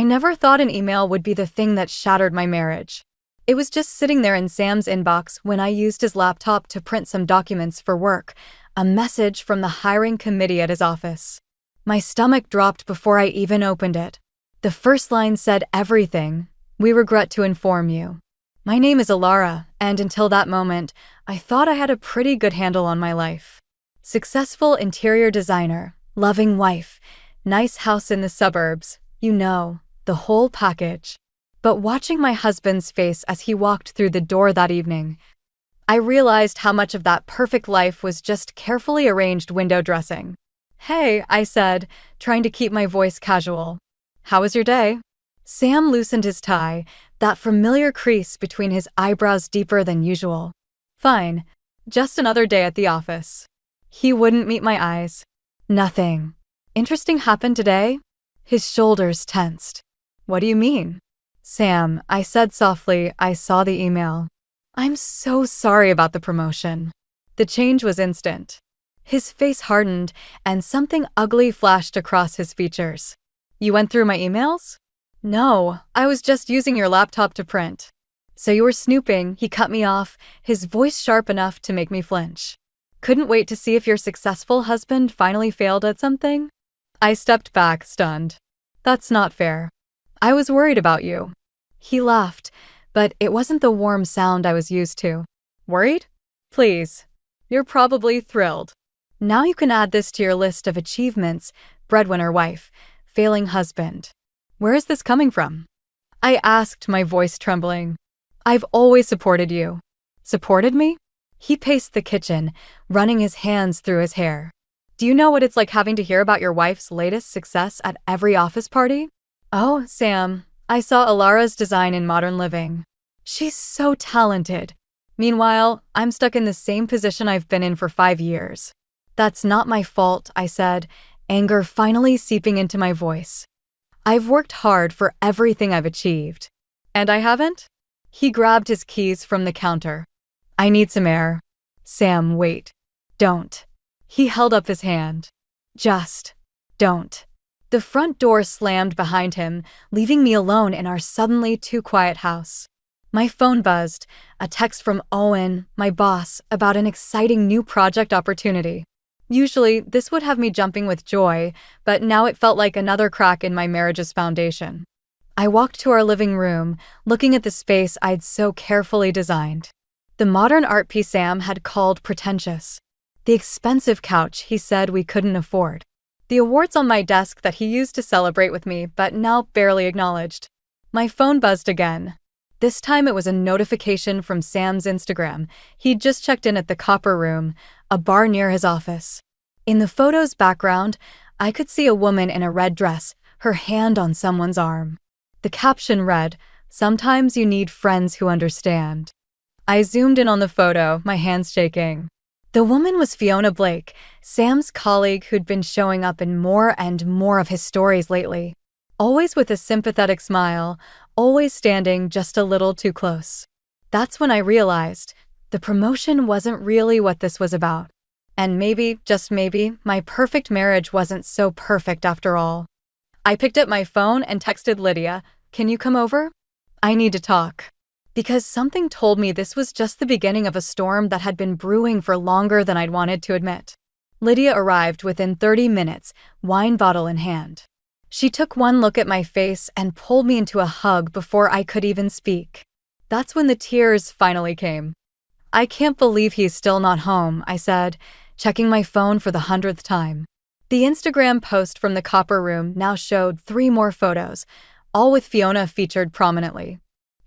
I never thought an email would be the thing that shattered my marriage. It was just sitting there in Sam's inbox when I used his laptop to print some documents for work, a message from the hiring committee at his office. My stomach dropped before I even opened it. The first line said everything. "We regret to inform you." My name is Alara, and until that moment, I thought I had a pretty good handle on my life. Successful interior designer, loving wife, nice house in the suburbs, the whole package. But watching my husband's face as he walked through the door that evening, I realized how much of that perfect life was just carefully arranged window dressing. "Hey," I said, trying to keep my voice casual. "How was your day?" Sam loosened his tie, that familiar crease between his eyebrows deeper than usual. "Fine. Just another day at the office." He wouldn't meet my eyes. "Nothing interesting happened today?" His shoulders tensed. "What do you mean?" "Sam," I said softly, "I saw the email. I'm so sorry about the promotion." The change was instant. His face hardened, and something ugly flashed across his features. "You went through my emails?" "No, I was just using your laptop to print." "So you were snooping," he cut me off, his voice sharp enough to make me flinch. "Couldn't wait to see if your successful husband finally failed at something?" I stepped back, stunned. "That's not fair. I was worried about you." He laughed, but it wasn't the warm sound I was used to. "Worried? Please. You're probably thrilled. Now you can add this to your list of achievements: breadwinner wife, failing husband." "Where is this coming from?" I asked, my voice trembling. "I've always supported you." "Supported me?" He paced the kitchen, running his hands through his hair. "Do you know what it's like having to hear about your wife's latest success at every office party?" "Oh, Sam, I saw Alara's design in Modern Living. She's so talented. Meanwhile, I'm stuck in the same position I've been in for 5 years." "That's not my fault," I said, anger finally seeping into my voice. "I've worked hard for everything I've achieved." "And I haven't?" He grabbed his keys from the counter. "I need some air." "Sam, wait. Don't." He held up his hand. "Just don't." The front door slammed behind him, leaving me alone in our suddenly too quiet house. My phone buzzed, a text from Owen, my boss, about an exciting new project opportunity. Usually, this would have me jumping with joy, but now it felt like another crack in my marriage's foundation. I walked to our living room, looking at the space I'd so carefully designed. The modern art piece Sam had called pretentious. The expensive couch he said we couldn't afford. The awards on my desk that he used to celebrate with me, but now barely acknowledged. My phone buzzed again. This time it was a notification from Sam's Instagram. He'd just checked in at the Copper Room, a bar near his office. In the photo's background, I could see a woman in a red dress, her hand on someone's arm. The caption read, "Sometimes you need friends who understand." I zoomed in on the photo, my hands shaking. The woman was Fiona Blake, Sam's colleague who'd been showing up in more and more of his stories lately. Always with a sympathetic smile, always standing just a little too close. That's when I realized the promotion wasn't really what this was about. And maybe, just maybe, my perfect marriage wasn't so perfect after all. I picked up my phone and texted Lydia, "Can you come over? I need to talk." Because something told me this was just the beginning of a storm that had been brewing for longer than I'd wanted to admit. Lydia arrived within 30 minutes, wine bottle in hand. She took one look at my face and pulled me into a hug before I could even speak. That's when the tears finally came. "I can't believe he's still not home," I said, checking my phone for the 100th time. The Instagram post from the Copper Room now showed 3 more photos, all with Fiona featured prominently.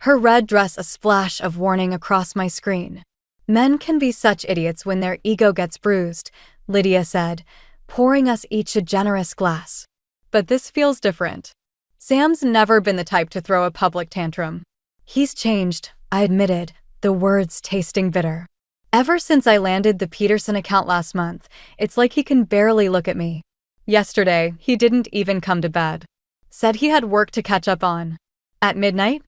Her red dress a splash of warning across my screen. "Men can be such idiots when their ego gets bruised," Lydia said, pouring us each a generous glass. "But this feels different." Sam's never been the type to throw a public tantrum. "He's changed," I admitted, the words tasting bitter. "Ever since I landed the Peterson account last month, it's like he can barely look at me. Yesterday, he didn't even come to bed. Said he had work to catch up on." "At midnight?"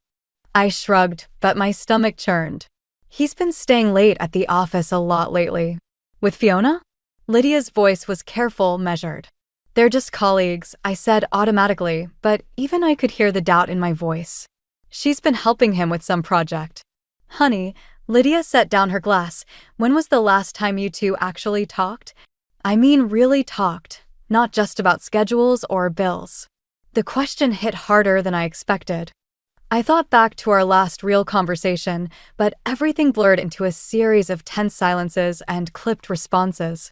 I shrugged, but my stomach churned. "He's been staying late at the office a lot lately." "With Fiona?" Lydia's voice was careful, measured. They're just colleagues, I said automatically, but even I could hear the doubt in my voice. She's been helping him with some project. Honey, Lydia set down her glass. When was the last time you two actually talked? I mean really talked, not just about schedules or bills. The question hit harder than I expected. I thought back to our last real conversation, but everything blurred into a series of tense silences and clipped responses.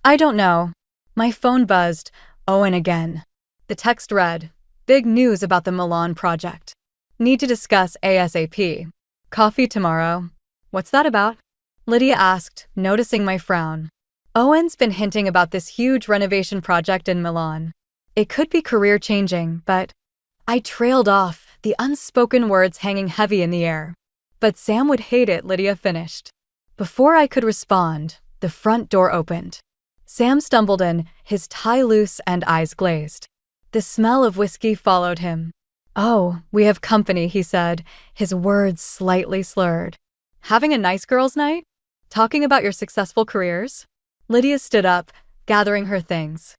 I don't know. My phone buzzed. Owen again. The text read, "Big news about the Milan project. Need to discuss ASAP. Coffee tomorrow." What's that about? Lydia asked, noticing my frown. Owen's been hinting about this huge renovation project in Milan. It could be career-changing, but I trailed off, the unspoken words hanging heavy in the air. But Sam would hate it, Lydia finished. Before I could respond, the front door opened. Sam stumbled in, his tie loose and eyes glazed. The smell of whiskey followed him. "Oh, we have company," he said, his words slightly slurred. "Having a nice girls' night? Talking about your successful careers?" Lydia stood up, gathering her things.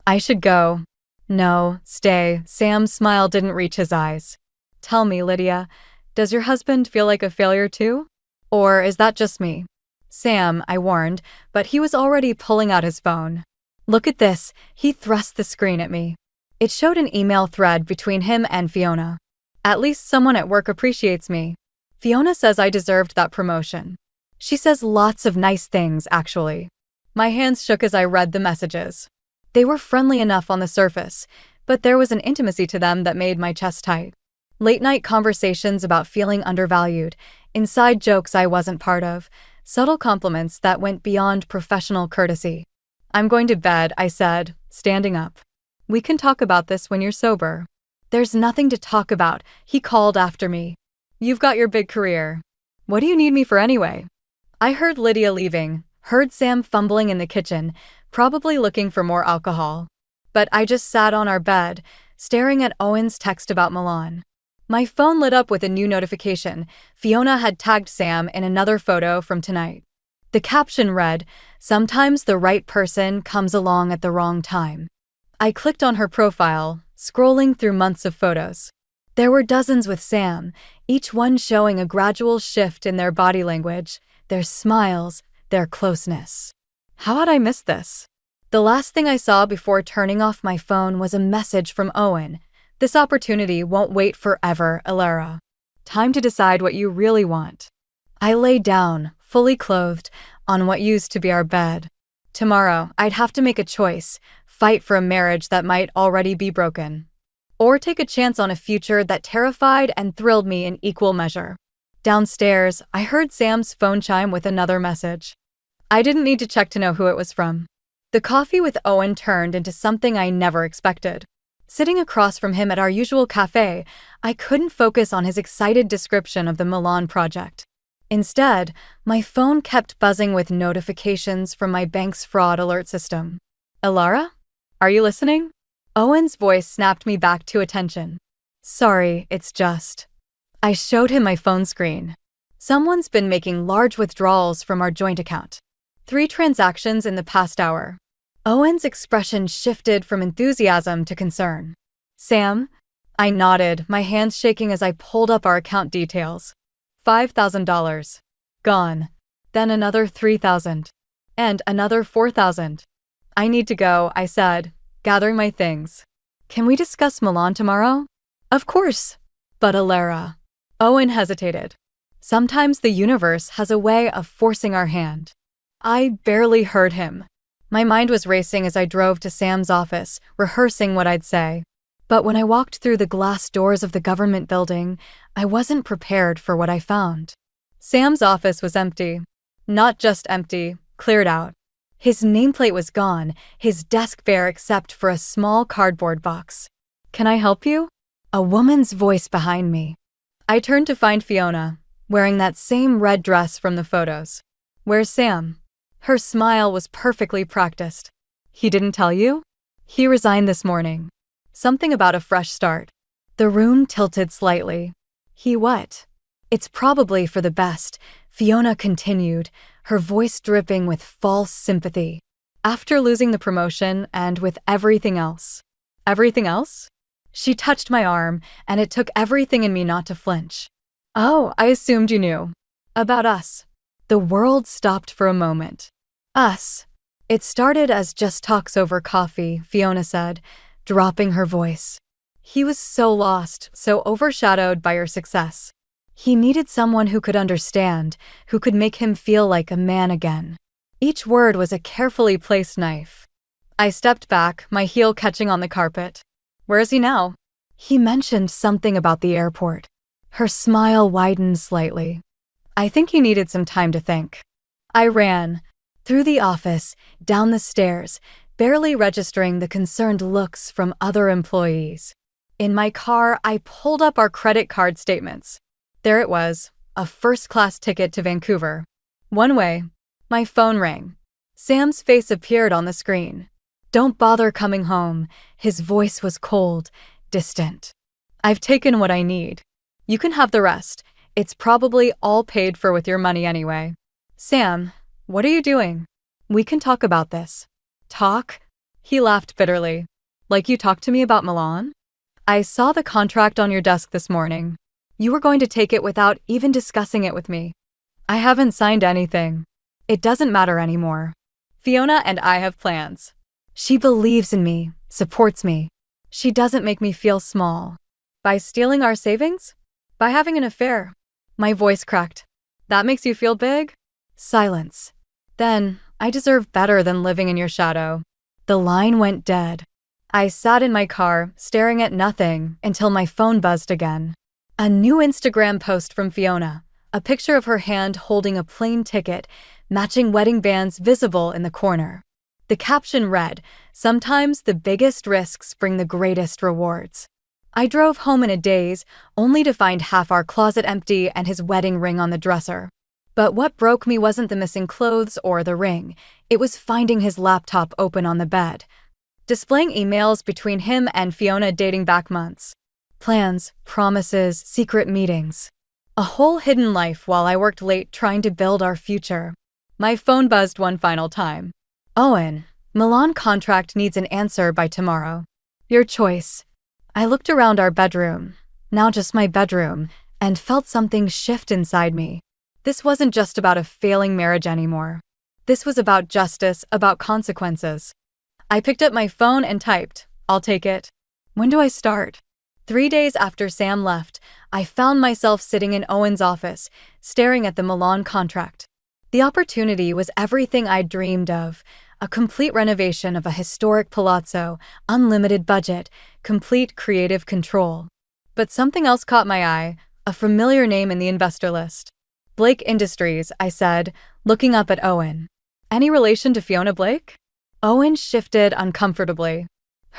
"I should go." "No, stay." Sam's smile didn't reach his eyes. "Tell me, Lydia, does your husband feel like a failure too? Or is that just me?" "Sam," I warned, but he was already pulling out his phone. "Look at this." He thrust the screen at me. It showed an email thread between him and Fiona. "At least someone at work appreciates me. Fiona says I deserved that promotion. She says lots of nice things, actually." My hands shook as I read the messages. They were friendly enough on the surface, but there was an intimacy to them that made my chest tight. Late-night conversations about feeling undervalued, inside jokes I wasn't part of, subtle compliments that went beyond professional courtesy. "I'm going to bed," I said, standing up. "We can talk about this when you're sober." "There's nothing to talk about," he called after me. "You've got your big career. What do you need me for anyway?" I heard Lydia leaving, heard Sam fumbling in the kitchen, probably looking for more alcohol. But I just sat on our bed, staring at Owen's text about Milan. My phone lit up with a new notification. Fiona had tagged Sam in another photo from tonight. The caption read, "Sometimes the right person comes along at the wrong time." I clicked on her profile, scrolling through months of photos. There were dozens with Sam, each one showing a gradual shift in their body language, their smiles, their closeness. How had I missed this? The last thing I saw before turning off my phone was a message from Owen. "This opportunity won't wait forever, Alara. Time to decide what you really want." I lay down, fully clothed, on what used to be our bed. Tomorrow, I'd have to make a choice, fight for a marriage that might already be broken, or take a chance on a future that terrified and thrilled me in equal measure. Downstairs, I heard Sam's phone chime with another message. I didn't need to check to know who it was from. The coffee with Owen turned into something I never expected. Sitting across from him at our usual cafe, I couldn't focus on his excited description of the Milan project. Instead, my phone kept buzzing with notifications from my bank's fraud alert system. "Alara? Are you listening?" Owen's voice snapped me back to attention. "Sorry, it's just..." I showed him my phone screen. "Someone's been making large withdrawals from our joint account. 3 transactions in the past hour." Owen's expression shifted from enthusiasm to concern. "Sam?" I nodded, my hands shaking as I pulled up our account details. $5,000. Gone. Then another 3,000. And another 4,000. "I need to go," I said, gathering my things. "Can we discuss Milan tomorrow?" "Of course." "But Alara..." Owen hesitated. "Sometimes the universe has a way of forcing our hand." I barely heard him. My mind was racing as I drove to Sam's office, rehearsing what I'd say. But when I walked through the glass doors of the government building, I wasn't prepared for what I found. Sam's office was empty. Not just empty, cleared out. His nameplate was gone, his desk bare except for a small cardboard box. "Can I help you?" A woman's voice behind me. I turned to find Fiona, wearing that same red dress from the photos. "Where's Sam?" Her smile was perfectly practiced. "He didn't tell you?" "He resigned this morning." Something about a fresh start. The room tilted slightly. "He what?" "It's probably for the best," Fiona continued, her voice dripping with false sympathy. After losing the promotion and with everything else. Everything else? She touched my arm, and it took everything in me not to flinch. Oh, I assumed you knew. About us. The world stopped for a moment. Us. It started as just talks over coffee, Fiona said, dropping her voice. He was so lost, so overshadowed by your success. He needed someone who could understand, who could make him feel like a man again. Each word was a carefully placed knife. I stepped back, my heel catching on the carpet. Where is he now? He mentioned something about the airport. Her smile widened slightly. I think he needed some time to think. I ran. Through the office, down the stairs, barely registering the concerned looks from other employees. In my car, I pulled up our credit card statements. There it was, a first-class ticket to Vancouver. One way. My phone rang. Sam's face appeared on the screen. Don't bother coming home. His voice was cold, distant. I've taken what I need. You can have the rest. It's probably all paid for with your money anyway. Sam, what are you doing? We can talk about this. Talk? He laughed bitterly. Like you talked to me about Milan? I saw the contract on your desk this morning. You were going to take it without even discussing it with me. I haven't signed anything. It doesn't matter anymore. Fiona and I have plans. She believes in me, supports me. She doesn't make me feel small. By stealing our savings? By having an affair. My voice cracked. That makes you feel big? Silence. Then, I deserve better than living in your shadow. The line went dead. I sat in my car, staring at nothing, until my phone buzzed again. A new Instagram post from Fiona. A picture of her hand holding a plane ticket, matching wedding bands visible in the corner. The caption read, "Sometimes the biggest risks bring the greatest rewards." I drove home in a daze, only to find half our closet empty and his wedding ring on the dresser. But what broke me wasn't the missing clothes or the ring. It was finding his laptop open on the bed, displaying emails between him and Fiona dating back months. Plans, promises, secret meetings. A whole hidden life while I worked late trying to build our future. My phone buzzed one final time. Owen, Milan contract needs an answer by tomorrow. Your choice. I looked around our bedroom, now just my bedroom, and felt something shift inside me. This wasn't just about a failing marriage anymore. This was about justice, about consequences. I picked up my phone and typed, "I'll take it." When do I start? 3 days after Sam left, I found myself sitting in Owen's office, staring at the Milan contract. The opportunity was everything I'd dreamed of. A complete renovation of a historic palazzo, unlimited budget, complete creative control. But something else caught my eye, a familiar name in the investor list. Blake Industries, I said, looking up at Owen. Any relation to Fiona Blake? Owen shifted uncomfortably.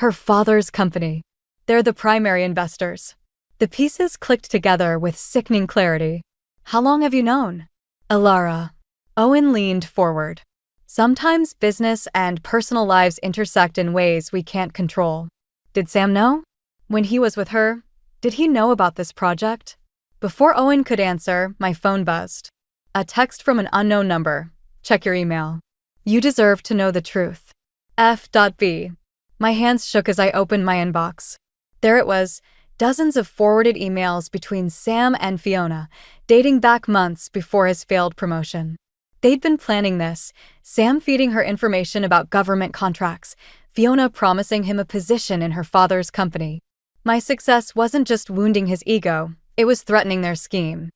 Her father's company. They're the primary investors. The pieces clicked together with sickening clarity. How long have you known? Alara. Owen leaned forward. Sometimes business and personal lives intersect in ways we can't control. Did Sam know? When he was with her, did he know about this project? Before Owen could answer, my phone buzzed. A text from an unknown number. Check your email. You deserve to know the truth. F.B. My hands shook as I opened my inbox. There it was, dozens of forwarded emails between Sam and Fiona, dating back months before his failed promotion. They'd been planning this, Sam feeding her information about government contracts, Fiona promising him a position in her father's company. My success wasn't just wounding his ego, it was threatening their scheme.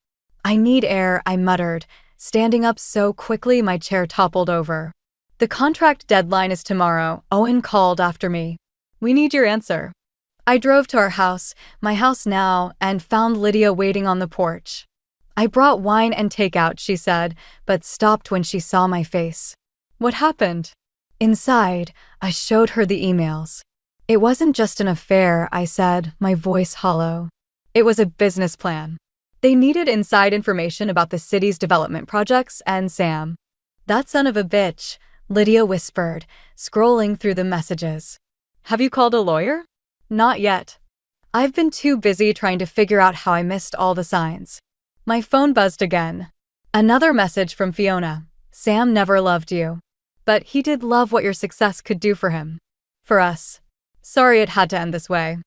I need air, I muttered, standing up so quickly my chair toppled over. The contract deadline is tomorrow, Owen called after me. We need your answer. I drove to our house, my house now, and found Lydia waiting on the porch. I brought wine and takeout, she said, but stopped when she saw my face. What happened? Inside, I showed her the emails. It wasn't just an affair, I said, my voice hollow. It was a business plan. They needed inside information about the city's development projects and Sam. That son of a bitch, Lydia whispered, scrolling through the messages. Have you called a lawyer? Not yet. I've been too busy trying to figure out how I missed all the signs. My phone buzzed again. Another message from Fiona. Sam never loved you. but he did love what your success could do for him. For us. Sorry it had to end this way.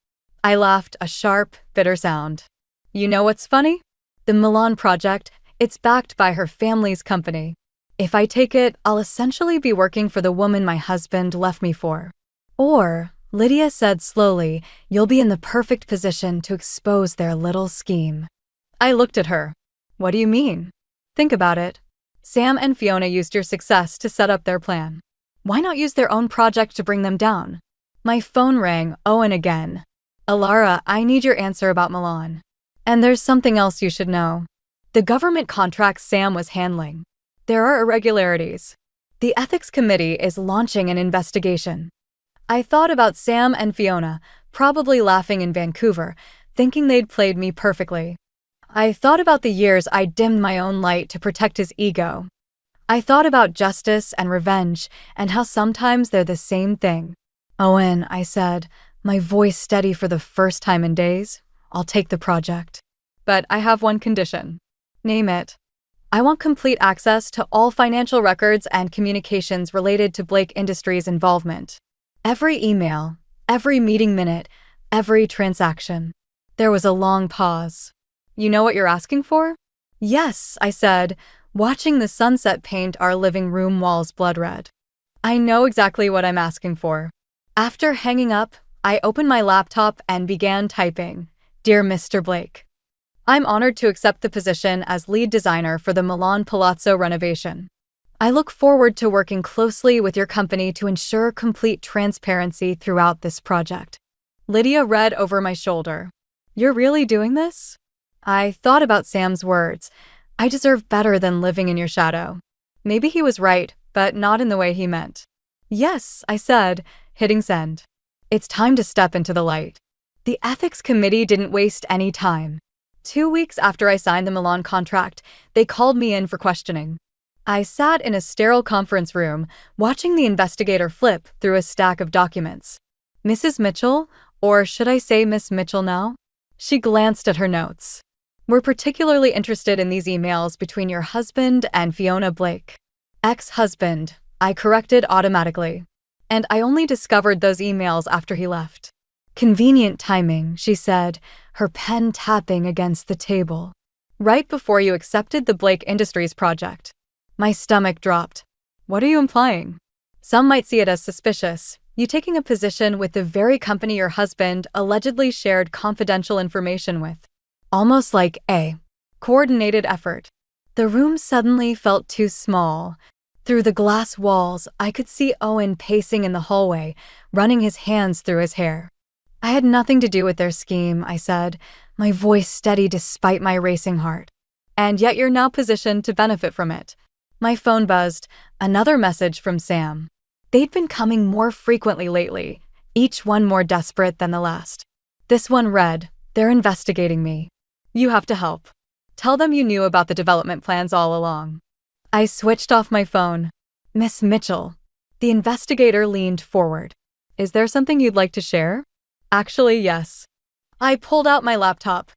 I laughed, a sharp, bitter sound. You know what's funny? The Milan project, it's backed by her family's company. If I take it, I'll essentially be working for the woman my husband left me for. Or, Lydia said slowly, you'll be in the perfect position to expose their little scheme. I looked at her. What do you mean? Think about it. Sam and Fiona used your success to set up their plan. Why not use their own project to bring them down? My phone rang, Owen again. Alara, I need your answer about Milan. And there's something else you should know. The government contracts Sam was handling. There are irregularities. The ethics committee is launching an investigation. I thought about Sam and Fiona, probably laughing in Vancouver, thinking they'd played me perfectly. I thought about the years I dimmed my own light to protect his ego. I thought about justice and revenge and how sometimes they're the same thing. Owen, I said, my voice steady for the first time in days, I'll take the project. But I have one condition. Name it. I want complete access to all financial records and communications related to Blake Industries' involvement. Every email, every meeting minute, every transaction. There was a long pause. You know what you're asking for? Yes, I said, watching the sunset paint our living room walls blood red. I know exactly what I'm asking for. After hanging up, I opened my laptop and began typing, Dear Mr. Blake. I'm honored to accept the position as lead designer for the Milan Palazzo renovation. I look forward to working closely with your company to ensure complete transparency throughout this project. Lydia read over my shoulder. You're really doing this? I thought about Sam's words. I deserve better than living in your shadow. Maybe he was right, but not in the way he meant. Yes, I said, hitting send. It's time to step into the light. The ethics committee didn't waste any time. 2 weeks after I signed the Milan contract, they called me in for questioning. I sat in a sterile conference room, watching the investigator flip through a stack of documents. Mrs. Mitchell, or should I say Miss Mitchell now? She glanced at her notes. We're particularly interested in these emails between your husband and Fiona Blake. Ex-husband, I corrected automatically. And I only discovered those emails after he left. Convenient timing, she said, her pen tapping against the table. Right before you accepted the Blake Industries project. My stomach dropped. What are you implying? Some might see it as suspicious, you taking a position with the very company your husband allegedly shared confidential information with. Almost like a coordinated effort. The room suddenly felt too small. Through the glass walls, I could see Owen pacing in the hallway, running his hands through his hair. I had nothing to do with their scheme, I said, my voice steady despite my racing heart. And yet you're now positioned to benefit from it. My phone buzzed, another message from Sam. They'd been coming more frequently lately, each one more desperate than the last. This one read, they're investigating me. You have to help. Tell them you knew about the development plans all along. I switched off my phone. Miss Mitchell. The investigator leaned forward. Is there something you'd like to share? Actually, yes. I pulled out my laptop.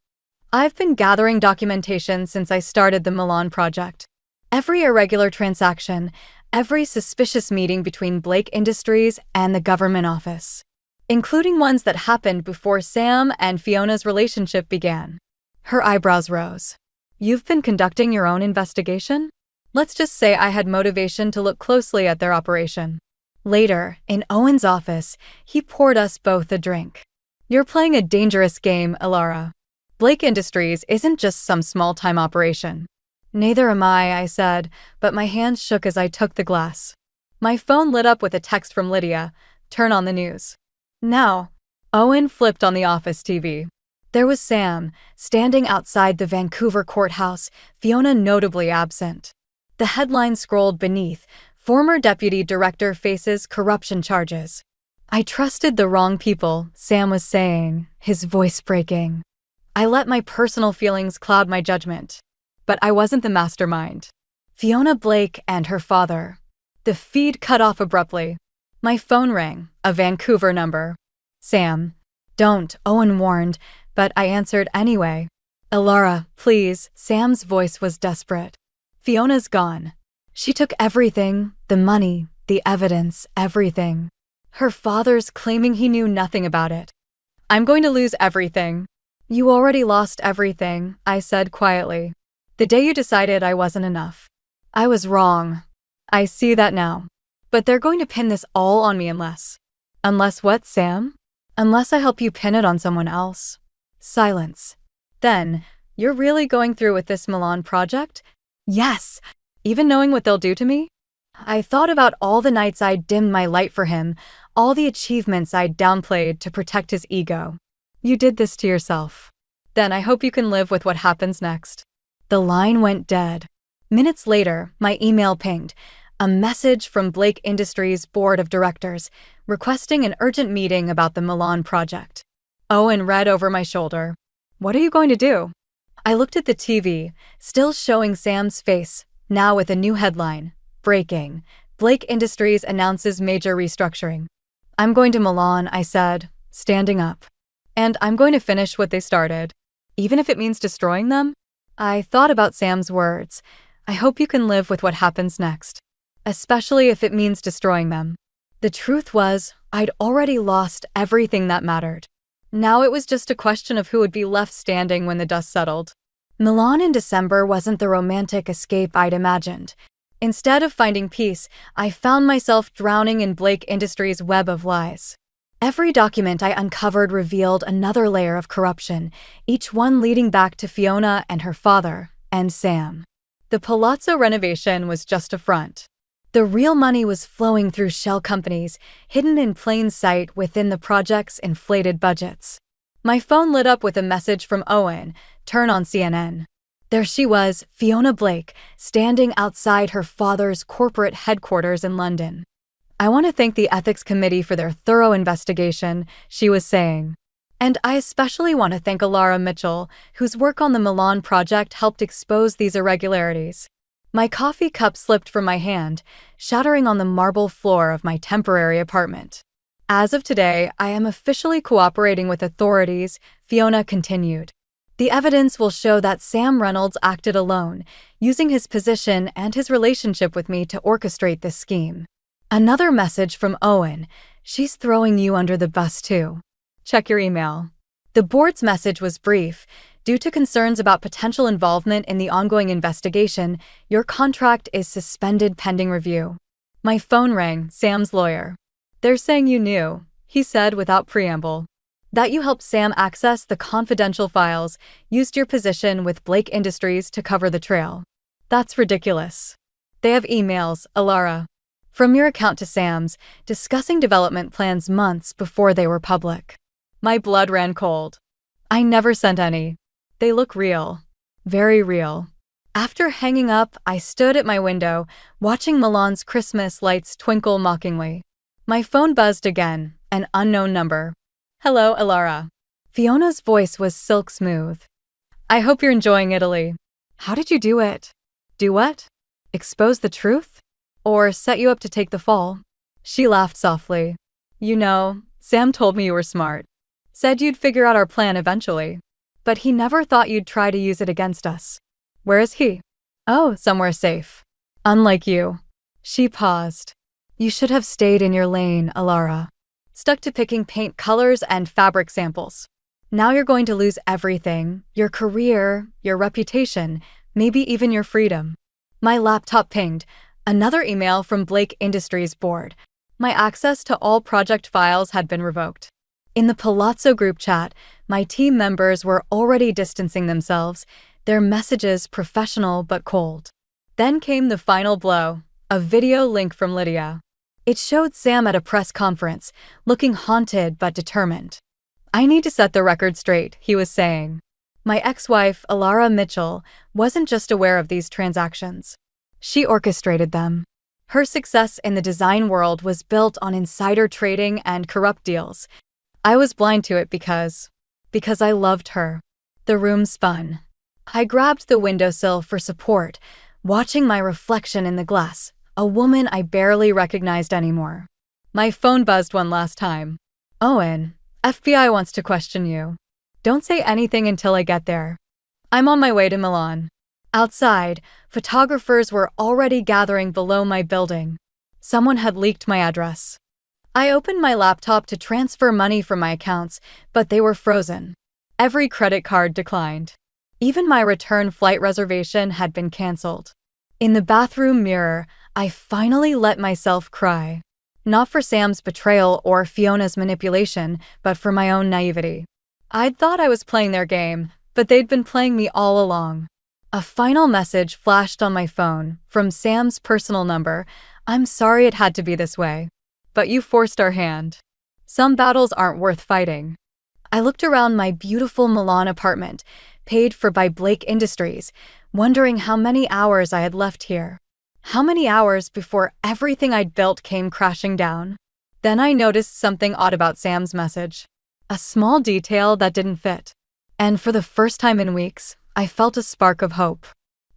I've been gathering documentation since I started the Milan project. Every irregular transaction, every suspicious meeting between Blake Industries and the government office, including ones that happened before Sam and Fiona's relationship began. Her eyebrows rose. You've been conducting your own investigation? Let's just say I had motivation to look closely at their operation. Later, in Owen's office, he poured us both a drink. You're playing a dangerous game, Alara. Blake Industries isn't just some small-time operation. Neither am I said, but my hands shook as I took the glass. My phone lit up with a text from Lydia. Turn on the news. Now. Owen flipped on the office TV. There was Sam, standing outside the Vancouver courthouse, Fiona notably absent. The headline scrolled beneath, Former Deputy Director faces corruption charges. I trusted the wrong people, Sam was saying, his voice breaking. I let my personal feelings cloud my judgment. But I wasn't the mastermind. Fiona Blake and her father. The feed cut off abruptly. My phone rang, a Vancouver number. Sam. Don't, Owen warned, but I answered anyway. Alara, please, Sam's voice was desperate. Fiona's gone. She took everything, the money, the evidence, everything. Her father's claiming he knew nothing about it. I'm going to lose everything. You already lost everything, I said quietly. The day you decided I wasn't enough. I was wrong. I see that now. But they're going to pin this all on me unless. Unless what, Sam? Unless I help you pin it on someone else. Silence. Then, you're really going through with this Milan project? Yes. Even knowing what they'll do to me? I thought about all the nights I'd dimmed my light for him, all the achievements I'd downplayed to protect his ego. You did this to yourself. Then I hope you can live with what happens next. The line went dead. Minutes later, my email pinged. A message from Blake Industries' board of directors, requesting an urgent meeting about the Milan project. Owen read over my shoulder. What are you going to do? I looked at the TV, still showing Sam's face, now with a new headline. Breaking. Blake Industries announces major restructuring. I'm going to Milan, I said, standing up. And I'm going to finish what they started. Even if it means destroying them? I thought about Sam's words. I hope you can live with what happens next. Especially if it means destroying them. The truth was, I'd already lost everything that mattered. Now it was just a question of who would be left standing when the dust settled. Milan in December wasn't the romantic escape I'd imagined. Instead of finding peace, I found myself drowning in Blake Industries' web of lies. Every document I uncovered revealed another layer of corruption, each one leading back to Fiona and her father, and Sam. The palazzo renovation was just a front. The real money was flowing through shell companies, hidden in plain sight within the project's inflated budgets. My phone lit up with a message from Owen, turn on CNN. There she was, Fiona Blake, standing outside her father's corporate headquarters in London. I want to thank the Ethics Committee for their thorough investigation, she was saying. And I especially want to thank Alara Mitchell, whose work on the Milan project helped expose these irregularities. My coffee cup slipped from my hand, shattering on the marble floor of my temporary apartment. As of today, I am officially cooperating with authorities, Fiona continued. The evidence will show that Sam Reynolds acted alone, using his position and his relationship with me to orchestrate this scheme. Another message from Owen. She's throwing you under the bus too. Check your email. The board's message was brief. Due to concerns about potential involvement in the ongoing investigation, your contract is suspended pending review. My phone rang, Sam's lawyer. They're saying you knew, he said without preamble. That you helped Sam access the confidential files, used your position with Blake Industries to cover the trail. That's ridiculous. They have emails, Alara. From your account to Sam's, discussing development plans months before they were public. My blood ran cold. I never sent any. They look real. Very real. After hanging up, I stood at my window, watching Milan's Christmas lights twinkle mockingly. My phone buzzed again, an unknown number. Hello, Alara. Fiona's voice was silk smooth. I hope you're enjoying Italy. How did you do it? Do what? Expose the truth? Or set you up to take the fall? She laughed softly. You know, Sam told me you were smart. Said you'd figure out our plan eventually. But he never thought you'd try to use it against us. Where is he? Oh, somewhere safe. Unlike you. She paused. You should have stayed in your lane, Alara. Stuck to picking paint colors and fabric samples. Now you're going to lose everything, your career, your reputation, maybe even your freedom. My laptop pinged, another email from Blake Industries board. My access to all project files had been revoked. In the Palazzo group chat, my team members were already distancing themselves, their messages professional but cold. Then came the final blow, a video link from Lydia. It showed Sam at a press conference, looking haunted but determined. I need to set the record straight, he was saying. My ex-wife, Alara Mitchell, wasn't just aware of these transactions. She orchestrated them. Her success in the design world was built on insider trading and corrupt deals. I was blind to it because I loved her. The room spun. I grabbed the windowsill for support, watching my reflection in the glass, a woman I barely recognized anymore. My phone buzzed one last time. Owen, FBI wants to question you. Don't say anything until I get there. I'm on my way to Milan. Outside, photographers were already gathering below my building. Someone had leaked my address. I opened my laptop to transfer money from my accounts, but they were frozen. Every credit card declined. Even my return flight reservation had been canceled. In the bathroom mirror, I finally let myself cry. Not for Sam's betrayal or Fiona's manipulation, but for my own naivety. I'd thought I was playing their game, but they'd been playing me all along. A final message flashed on my phone from Sam's personal number. "I'm sorry it had to be this way, but you forced our hand. Some battles aren't worth fighting." I looked around my beautiful Milan apartment, paid for by Blake Industries, wondering how many hours I had left here. How many hours before everything I'd built came crashing down? Then I noticed something odd about Sam's message. A small detail that didn't fit. And for the first time in weeks, I felt a spark of hope.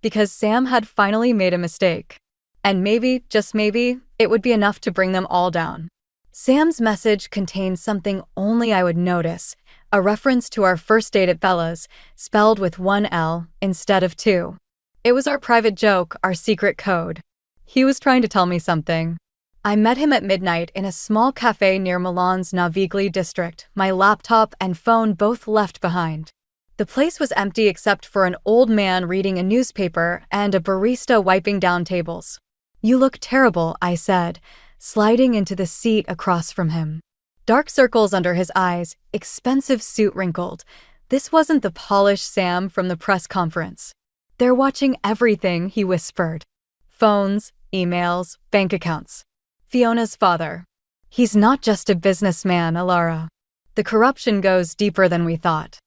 Because Sam had finally made a mistake. And maybe, just maybe, it would be enough to bring them all down. Sam's message contained something only I would notice, a reference to our first date at Bella's, spelled with one L instead of two. It was our private joke, our secret code. He was trying to tell me something. I met him at midnight in a small cafe near Milan's Navigli district, my laptop and phone both left behind. The place was empty except for an old man reading a newspaper and a barista wiping down tables. "You look terrible," I said, sliding into the seat across from him. Dark circles under his eyes, expensive suit wrinkled. This wasn't the polished Sam from the press conference. "They're watching everything," he whispered. "Phones, emails, bank accounts. Fiona's father. He's not just a businessman, Alara. The corruption goes deeper than we thought."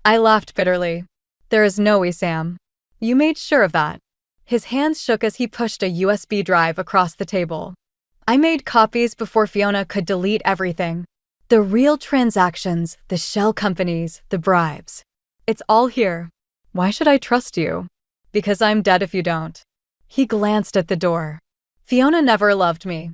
I laughed bitterly. "There is no we, Sam. You made sure of that." His hands shook as he pushed a USB drive across the table. "I made copies before Fiona could delete everything. The real transactions, the shell companies, the bribes. It's all here. Why should I trust you? Because I'm dead if you don't." He glanced at the door. "Fiona never loved me.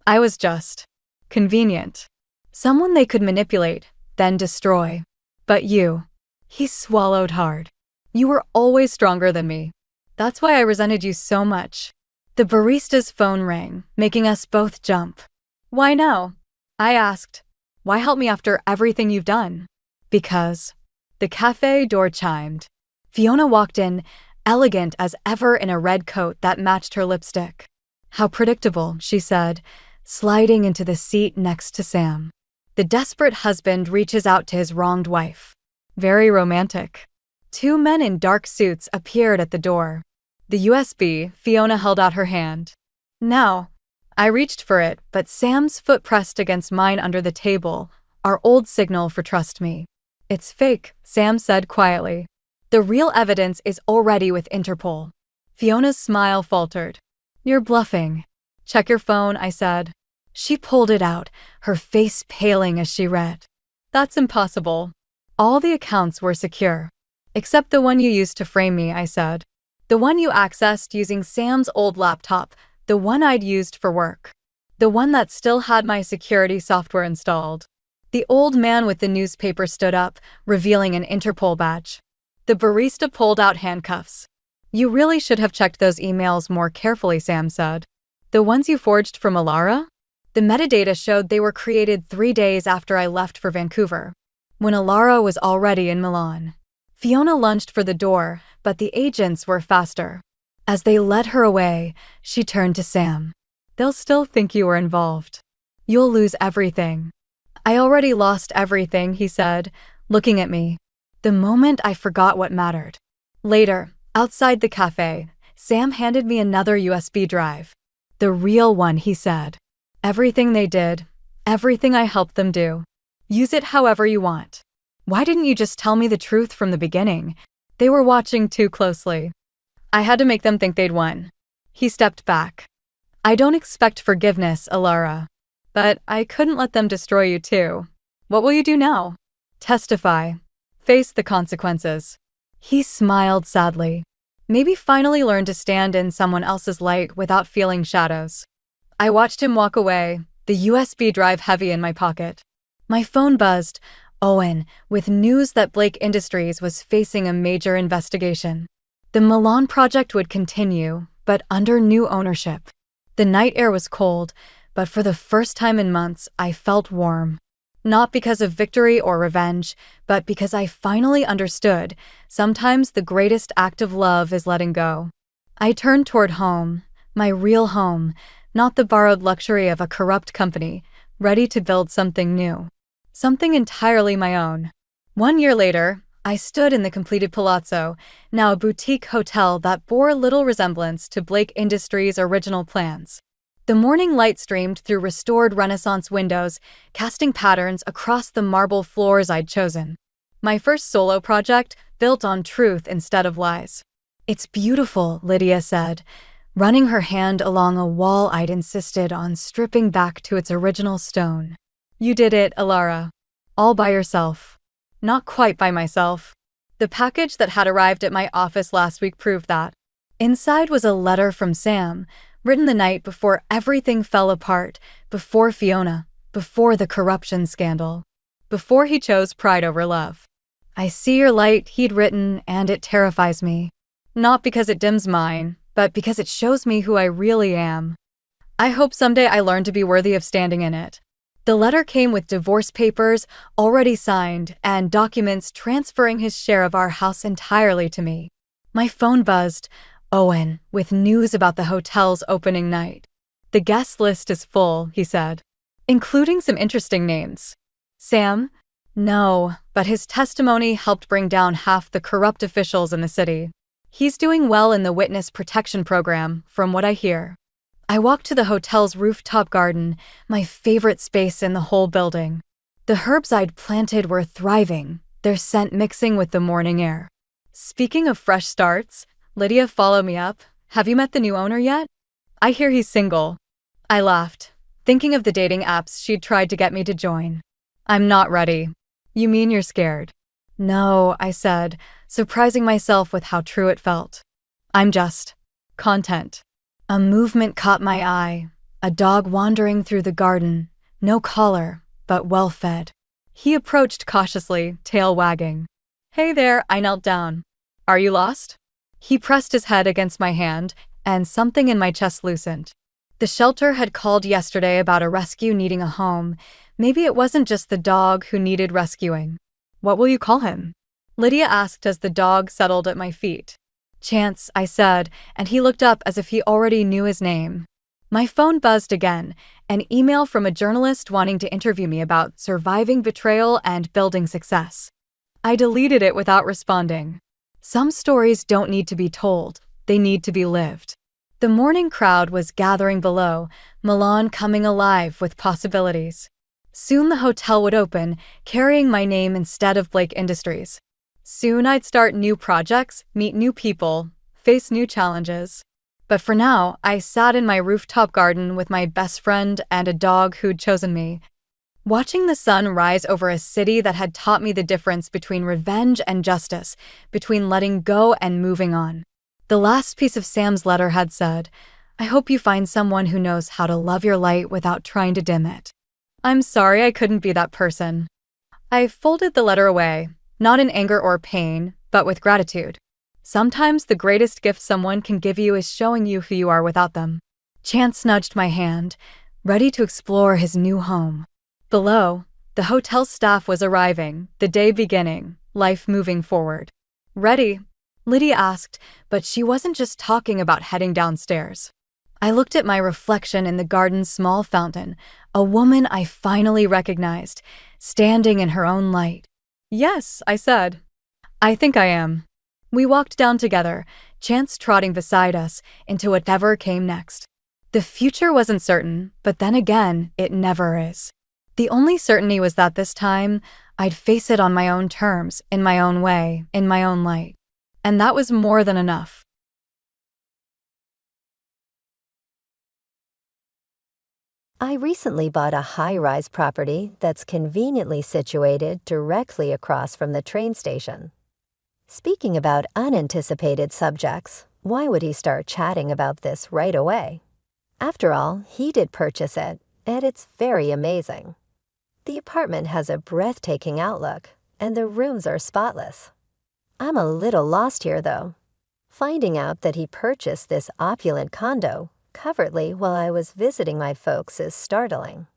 I was just convenient. Someone they could manipulate, then destroy. But you." He swallowed hard. "You were always stronger than me. That's why I resented you so much." The barista's phone rang, making us both jump. "Why now?" I asked. "Why help me after everything you've done?" "Because." The cafe door chimed. Fiona walked in, elegant as ever in a red coat that matched her lipstick. "How predictable," she said, sliding into the seat next to Sam. The desperate husband reaches out to his wronged wife. Very romantic. Two men in dark suits appeared at the door. The USB, Fiona held out her hand. "Now." I reached for it, but Sam's foot pressed against mine under the table, our old signal for trust me. "It's fake," Sam said quietly. "The real evidence is already with Interpol." Fiona's smile faltered. "You're bluffing." "Check your phone," I said. She pulled it out, her face paling as she read. "That's impossible. All the accounts were secure. Except the one you used to frame me," I said. "The one you accessed using Sam's old laptop, the one I'd used for work. The one that still had my security software installed." The old man with the newspaper stood up, revealing an Interpol badge. The barista pulled out handcuffs. "You really should have checked those emails more carefully," Sam said. "The ones you forged from Alara?" The metadata showed they were created 3 days after I left for Vancouver, when Alara was already in Milan. Fiona lunged for the door, but the agents were faster. As they led her away, she turned to Sam. "They'll still think you were involved. You'll lose everything." "I already lost everything," he said, looking at me. The moment I forgot what mattered. Later, outside the cafe, Sam handed me another USB drive. "The real one," he said. "Everything they did, everything I helped them do. Use it however you want. Why didn't you just tell me the truth from the beginning? They were watching too closely. I had to make them think they'd won." He stepped back. "I don't expect forgiveness, Alara. But I couldn't let them destroy you too. What will you do now?" "Testify. Face the consequences." He smiled sadly. "Maybe finally learn to stand in someone else's light without feeling shadows." I watched him walk away, the USB drive heavy in my pocket. My phone buzzed. Owen, with news that Blake Industries was facing a major investigation. The Milan project would continue, but under new ownership. The night air was cold, but for the first time in months, I felt warm. Not because of victory or revenge, but because I finally understood sometimes the greatest act of love is letting go. I turned toward home, my real home, not the borrowed luxury of a corrupt company, ready to build something new. Something entirely my own. 1 year later, I stood in the completed palazzo, now a boutique hotel that bore little resemblance to Blake Industries' original plans. The morning light streamed through restored Renaissance windows, casting patterns across the marble floors I'd chosen. My first solo project, built on truth instead of lies. "It's beautiful," Lydia said, running her hand along a wall I'd insisted on stripping back to its original stone. "You did it, Alara. All by yourself." Not quite by myself. The package that had arrived at my office last week proved that. Inside was a letter from Sam, written the night before everything fell apart, before Fiona, before the corruption scandal, before he chose pride over love. "I see your light," he'd written, "and it terrifies me. Not because it dims mine, but because it shows me who I really am. I hope someday I learn to be worthy of standing in it." The letter came with divorce papers already signed and documents transferring his share of our house entirely to me. My phone buzzed. "Owen, with news about the hotel's opening night. The guest list is full," he said, "including some interesting names." Sam? No, but his testimony helped bring down half the corrupt officials in the city. He's doing well in the witness protection program, from what I hear. I walked to the hotel's rooftop garden, my favorite space in the whole building. The herbs I'd planted were thriving, their scent mixing with the morning air. "Speaking of fresh starts," Lydia followed me up, "have you met the new owner yet? I hear he's single." I laughed, thinking of the dating apps she'd tried to get me to join. "I'm not ready." "You mean you're scared?" "No," I said, surprising myself with how true it felt. "I'm just content." A movement caught my eye, a dog wandering through the garden, no collar, but well-fed. He approached cautiously, tail wagging. "Hey there," I knelt down. "Are you lost?" He pressed his head against my hand, and something in my chest loosened. The shelter had called yesterday about a rescue needing a home. Maybe it wasn't just the dog who needed rescuing. "What will you call him?" Lydia asked as the dog settled at my feet. "Chance," I said, and he looked up as if he already knew his name. My phone buzzed again, an email from a journalist wanting to interview me about surviving betrayal and building success. I deleted it without responding. Some stories don't need to be told, they need to be lived. The morning crowd was gathering below, Milan coming alive with possibilities. Soon the hotel would open, carrying my name instead of Blake Industries. Soon I'd start new projects, meet new people, face new challenges. But for now, I sat in my rooftop garden with my best friend and a dog who'd chosen me, watching the sun rise over a city that had taught me the difference between revenge and justice, between letting go and moving on. The last piece of Sam's letter had said, "I hope you find someone who knows how to love your light without trying to dim it." I'm sorry I couldn't be that person. I folded the letter away, not in anger or pain, but with gratitude. Sometimes the greatest gift someone can give you is showing you who you are without them. Chance nudged my hand, ready to explore his new home. Below, the hotel staff was arriving, the day beginning, life moving forward. "Ready?" Lydia asked, but she wasn't just talking about heading downstairs. I looked at my reflection in the garden's small fountain, a woman I finally recognized, standing in her own light. "Yes," I said. "I think I am." We walked down together, Chance trotting beside us, into whatever came next. The future wasn't certain, but then again, it never is. The only certainty was that this time, I'd face it on my own terms, in my own way, in my own light. And that was more than enough. I recently bought a high-rise property that's conveniently situated directly across from the train station. Speaking about unanticipated subjects, why would he start chatting about this right away? After all, he did purchase it, and it's very amazing. The apartment has a breathtaking outlook, and the rooms are spotless. I'm a little lost here, though. Finding out that he purchased this opulent condo covertly while I was visiting my folks is startling.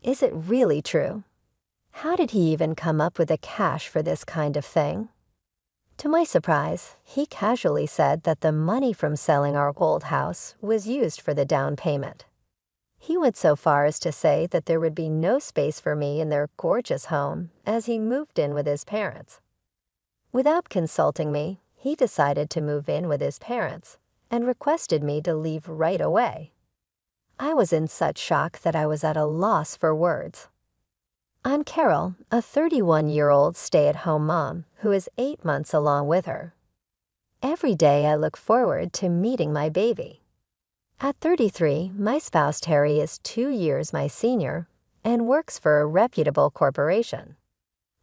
Is it really true? How did he even come up with the cash for this kind of thing? To my surprise, he casually said that the money from selling our old house was used for the down payment. He went so far as to say that there would be no space for me in their gorgeous home as he moved in with his parents. Without consulting me, he decided to move in with his parents and requested me to leave right away. I was in such shock that I was at a loss for words. I'm Carol, a 31-year-old stay-at-home mom who is 8 months along with her. Every day I look forward to meeting my baby. At 33, my spouse Terry is 2 years my senior and works for a reputable corporation.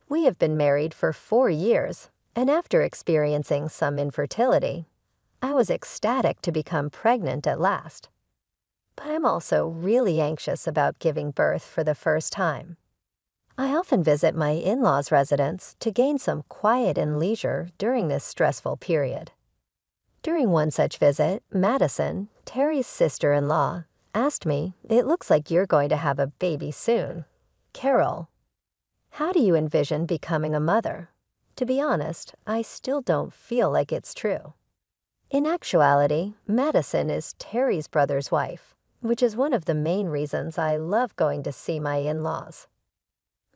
We have been married for 4 years, and after experiencing some infertility, I was ecstatic to become pregnant at last. But I'm also really anxious about giving birth for the first time. I often visit my in-laws' residence to gain some quiet and leisure during this stressful period. During one such visit, Madison, Terry's sister-in-law, asked me, "It looks like you're going to have a baby soon. Carol, how do you envision becoming a mother?" To be honest, I still don't feel like it's true. In actuality, Madison is Terry's brother's wife, which is one of the main reasons I love going to see my in-laws.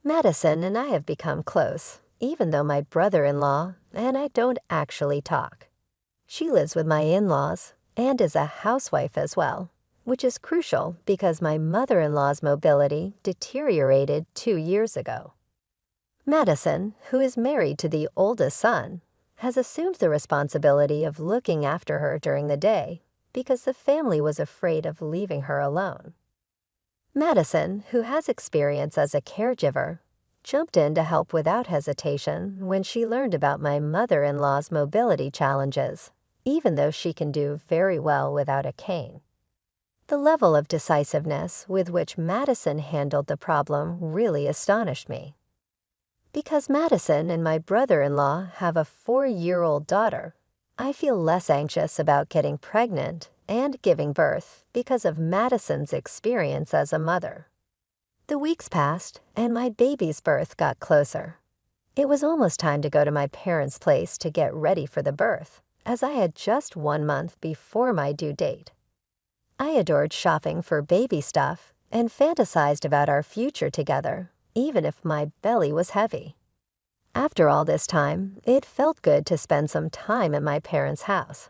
Madison and I have become close, even though my brother-in-law and I don't actually talk. She lives with my in-laws and is a housewife as well, which is crucial because my mother-in-law's mobility deteriorated 2 years ago. Madison, who is married to the oldest son, has assumed the responsibility of looking after her during the day because the family was afraid of leaving her alone. Madison, who has experience as a caregiver, jumped in to help without hesitation when she learned about my mother-in-law's mobility challenges, even though she can do very well without a cane. The level of decisiveness with which Madison handled the problem really astonished me. Because Madison and my brother-in-law have a 4-year-old daughter, I feel less anxious about getting pregnant and giving birth because of Madison's experience as a mother. The weeks passed, and my baby's birth got closer. It was almost time to go to my parents' place to get ready for the birth, as I had just 1 month before my due date. I adored shopping for baby stuff and fantasized about our future together, even if my belly was heavy. After all this time, it felt good to spend some time at my parents' house.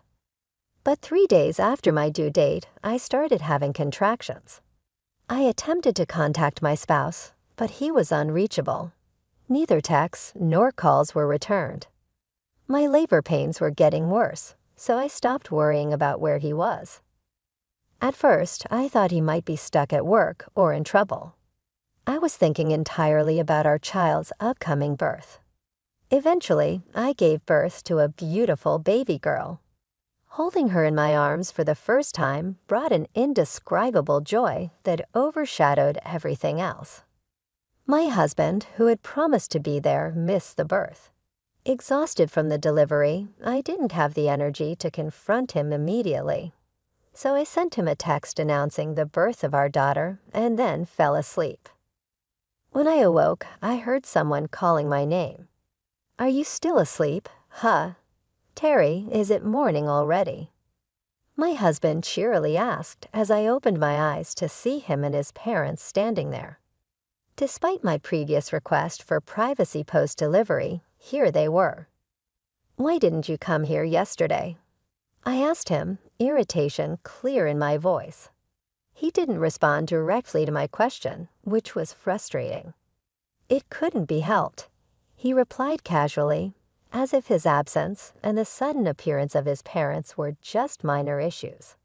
But 3 days after my due date, I started having contractions. I attempted to contact my spouse, but he was unreachable. Neither texts nor calls were returned. My labor pains were getting worse, so I stopped worrying about where he was. At first, I thought he might be stuck at work or in trouble. I was thinking entirely about our child's upcoming birth. Eventually, I gave birth to a beautiful baby girl. Holding her in my arms for the first time brought an indescribable joy that overshadowed everything else. My husband, who had promised to be there, missed the birth. Exhausted from the delivery, I didn't have the energy to confront him immediately. So I sent him a text announcing the birth of our daughter and then fell asleep. When I awoke, I heard someone calling my name. "Are you still asleep? Huh? Terry, is it morning already?" My husband cheerily asked as I opened my eyes to see him and his parents standing there. Despite my previous request for privacy post-delivery, here they were. "Why didn't you come here yesterday?" I asked him, irritation clear in my voice. He didn't respond directly to my question, which was frustrating. It couldn't be helped. He replied casually, as if his absence and the sudden appearance of his parents were just minor issues.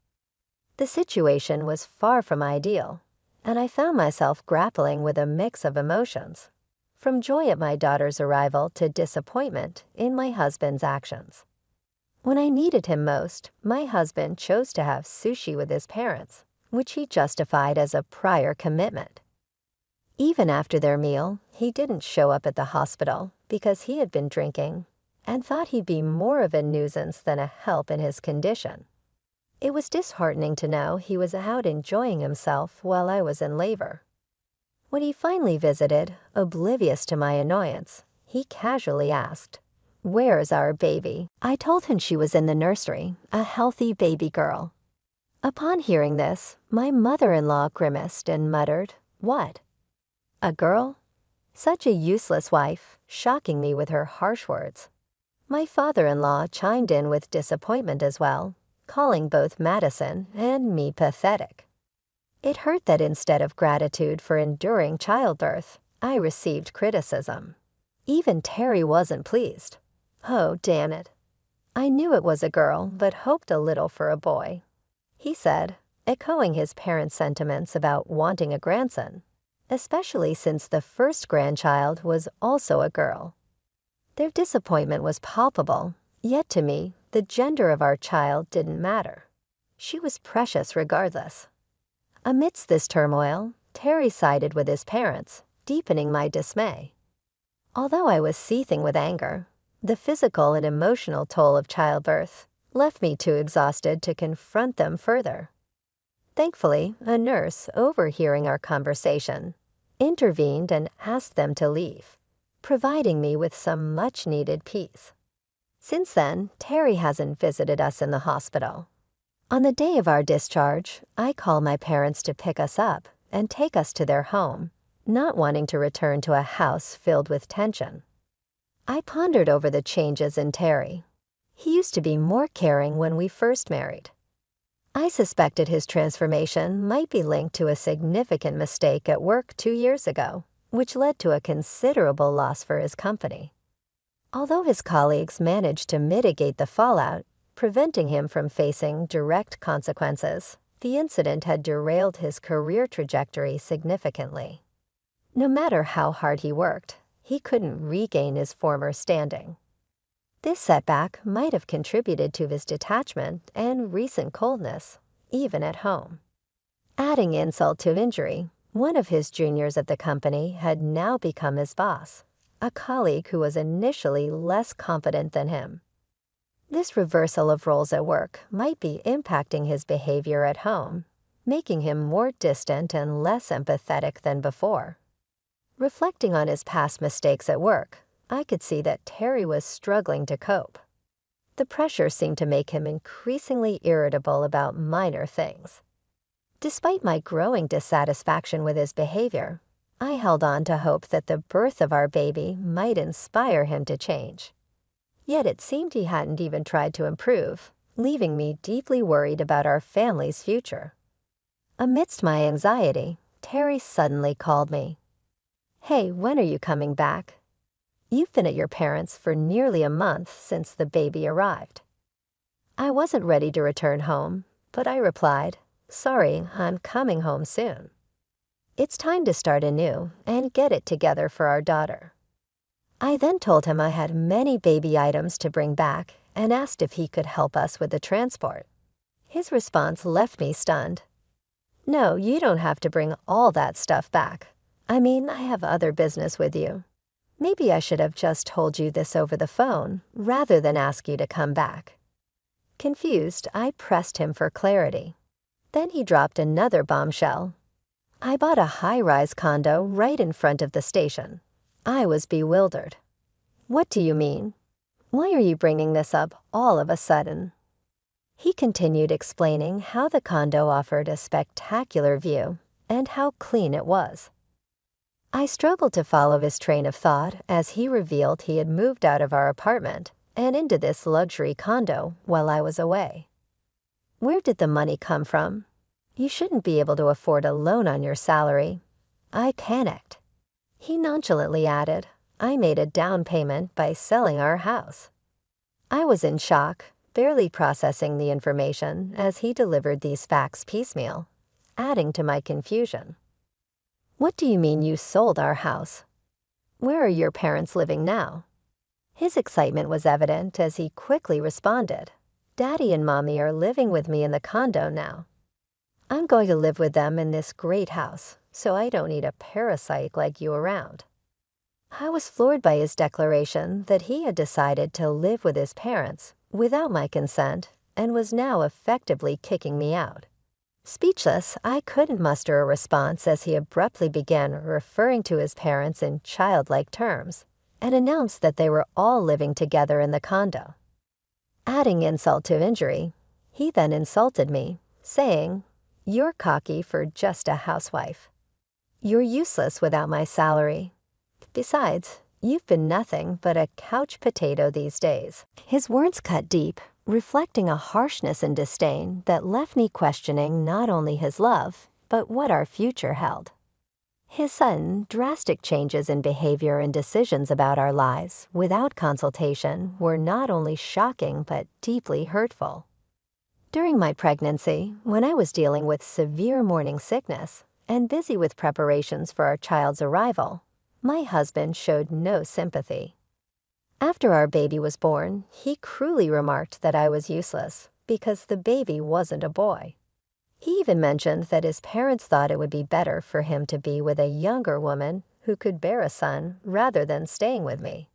The situation was far from ideal, and I found myself grappling with a mix of emotions, from joy at my daughter's arrival to disappointment in my husband's actions. When I needed him most, my husband chose to have sushi with his parents, which he justified as a prior commitment. Even after their meal, he didn't show up at the hospital because he had been drinking and thought he'd be more of a nuisance than a help in his condition. It was disheartening to know he was out enjoying himself while I was in labor. When he finally visited, oblivious to my annoyance, he casually asked, "Where's our baby?" I told him she was in the nursery, a healthy baby girl. Upon hearing this, my mother-in-law grimaced and muttered, "What? A girl?" Such a useless wife, shocking me with her harsh words. My father-in-law chimed in with disappointment as well, calling both Madison and me pathetic. It hurt that instead of gratitude for enduring childbirth, I received criticism. Even Terry wasn't pleased. Oh, damn it. I knew it was a girl, but hoped a little for a boy. He said, echoing his parents' sentiments about wanting a grandson, especially since the first grandchild was also a girl. Their disappointment was palpable, yet to me, the gender of our child didn't matter. She was precious regardless. Amidst this turmoil, Terry sided with his parents, deepening my dismay. Although I was seething with anger, the physical and emotional toll of childbirth left me too exhausted to confront them further. Thankfully, a nurse, overhearing our conversation, intervened and asked them to leave, providing me with some much-needed peace. Since then, Terry hasn't visited us in the hospital. On the day of our discharge, I call my parents to pick us up and take us to their home, not wanting to return to a house filled with tension. I pondered over the changes in Terry. He used to be more caring when we first married. I suspected his transformation might be linked to a significant mistake at work 2 years ago, which led to a considerable loss for his company. Although his colleagues managed to mitigate the fallout, preventing him from facing direct consequences, the incident had derailed his career trajectory significantly. No matter how hard he worked, he couldn't regain his former standing. This setback might have contributed to his detachment and recent coldness, even at home. Adding insult to injury, one of his juniors at the company had now become his boss, a colleague who was initially less competent than him. This reversal of roles at work might be impacting his behavior at home, making him more distant and less empathetic than before. Reflecting on his past mistakes at work, I could see that Terry was struggling to cope. The pressure seemed to make him increasingly irritable about minor things. Despite my growing dissatisfaction with his behavior, I held on to hope that the birth of our baby might inspire him to change. Yet it seemed he hadn't even tried to improve, leaving me deeply worried about our family's future. Amidst my anxiety, Terry suddenly called me. "Hey, when are you coming back? You've been at your parents' for nearly a month since the baby arrived." I wasn't ready to return home, but I replied, "Sorry, I'm coming home soon." It's time to start anew and get it together for our daughter. I then told him I had many baby items to bring back and asked if he could help us with the transport. His response left me stunned. "No, you don't have to bring all that stuff back. I mean, I have other business with you. Maybe I should have just told you this over the phone rather than ask you to come back." Confused, I pressed him for clarity. Then he dropped another bombshell. "I bought a high-rise condo right in front of the station." I was bewildered. "What do you mean? Why are you bringing this up all of a sudden?" He continued explaining how the condo offered a spectacular view and how clean it was. I struggled to follow his train of thought as he revealed he had moved out of our apartment and into this luxury condo while I was away. Where did the money come from? You shouldn't be able to afford a loan on your salary. I panicked. He nonchalantly added, "I made a down payment by selling our house." I was in shock, barely processing the information as he delivered these facts piecemeal, adding to my confusion. "What do you mean you sold our house? Where are your parents living now?" His excitement was evident as he quickly responded, "Daddy and Mommy are living with me in the condo now. I'm going to live with them in this great house, so I don't need a parasite like you around." I was floored by his declaration that he had decided to live with his parents without my consent and was now effectively kicking me out. Speechless, I couldn't muster a response as he abruptly began referring to his parents in childlike terms and announced that they were all living together in the condo. Adding insult to injury, he then insulted me, saying, "You're cocky for just a housewife. You're useless without my salary. Besides, you've been nothing but a couch potato these days." His words cut deep, reflecting a harshness and disdain that left me questioning not only his love, but what our future held. His sudden, drastic changes in behavior and decisions about our lives without consultation were not only shocking but deeply hurtful. During my pregnancy, when I was dealing with severe morning sickness and busy with preparations for our child's arrival, my husband showed no sympathy. After our baby was born, he cruelly remarked that I was useless because the baby wasn't a boy. He even mentioned that his parents thought it would be better for him to be with a younger woman who could bear a son rather than staying with me.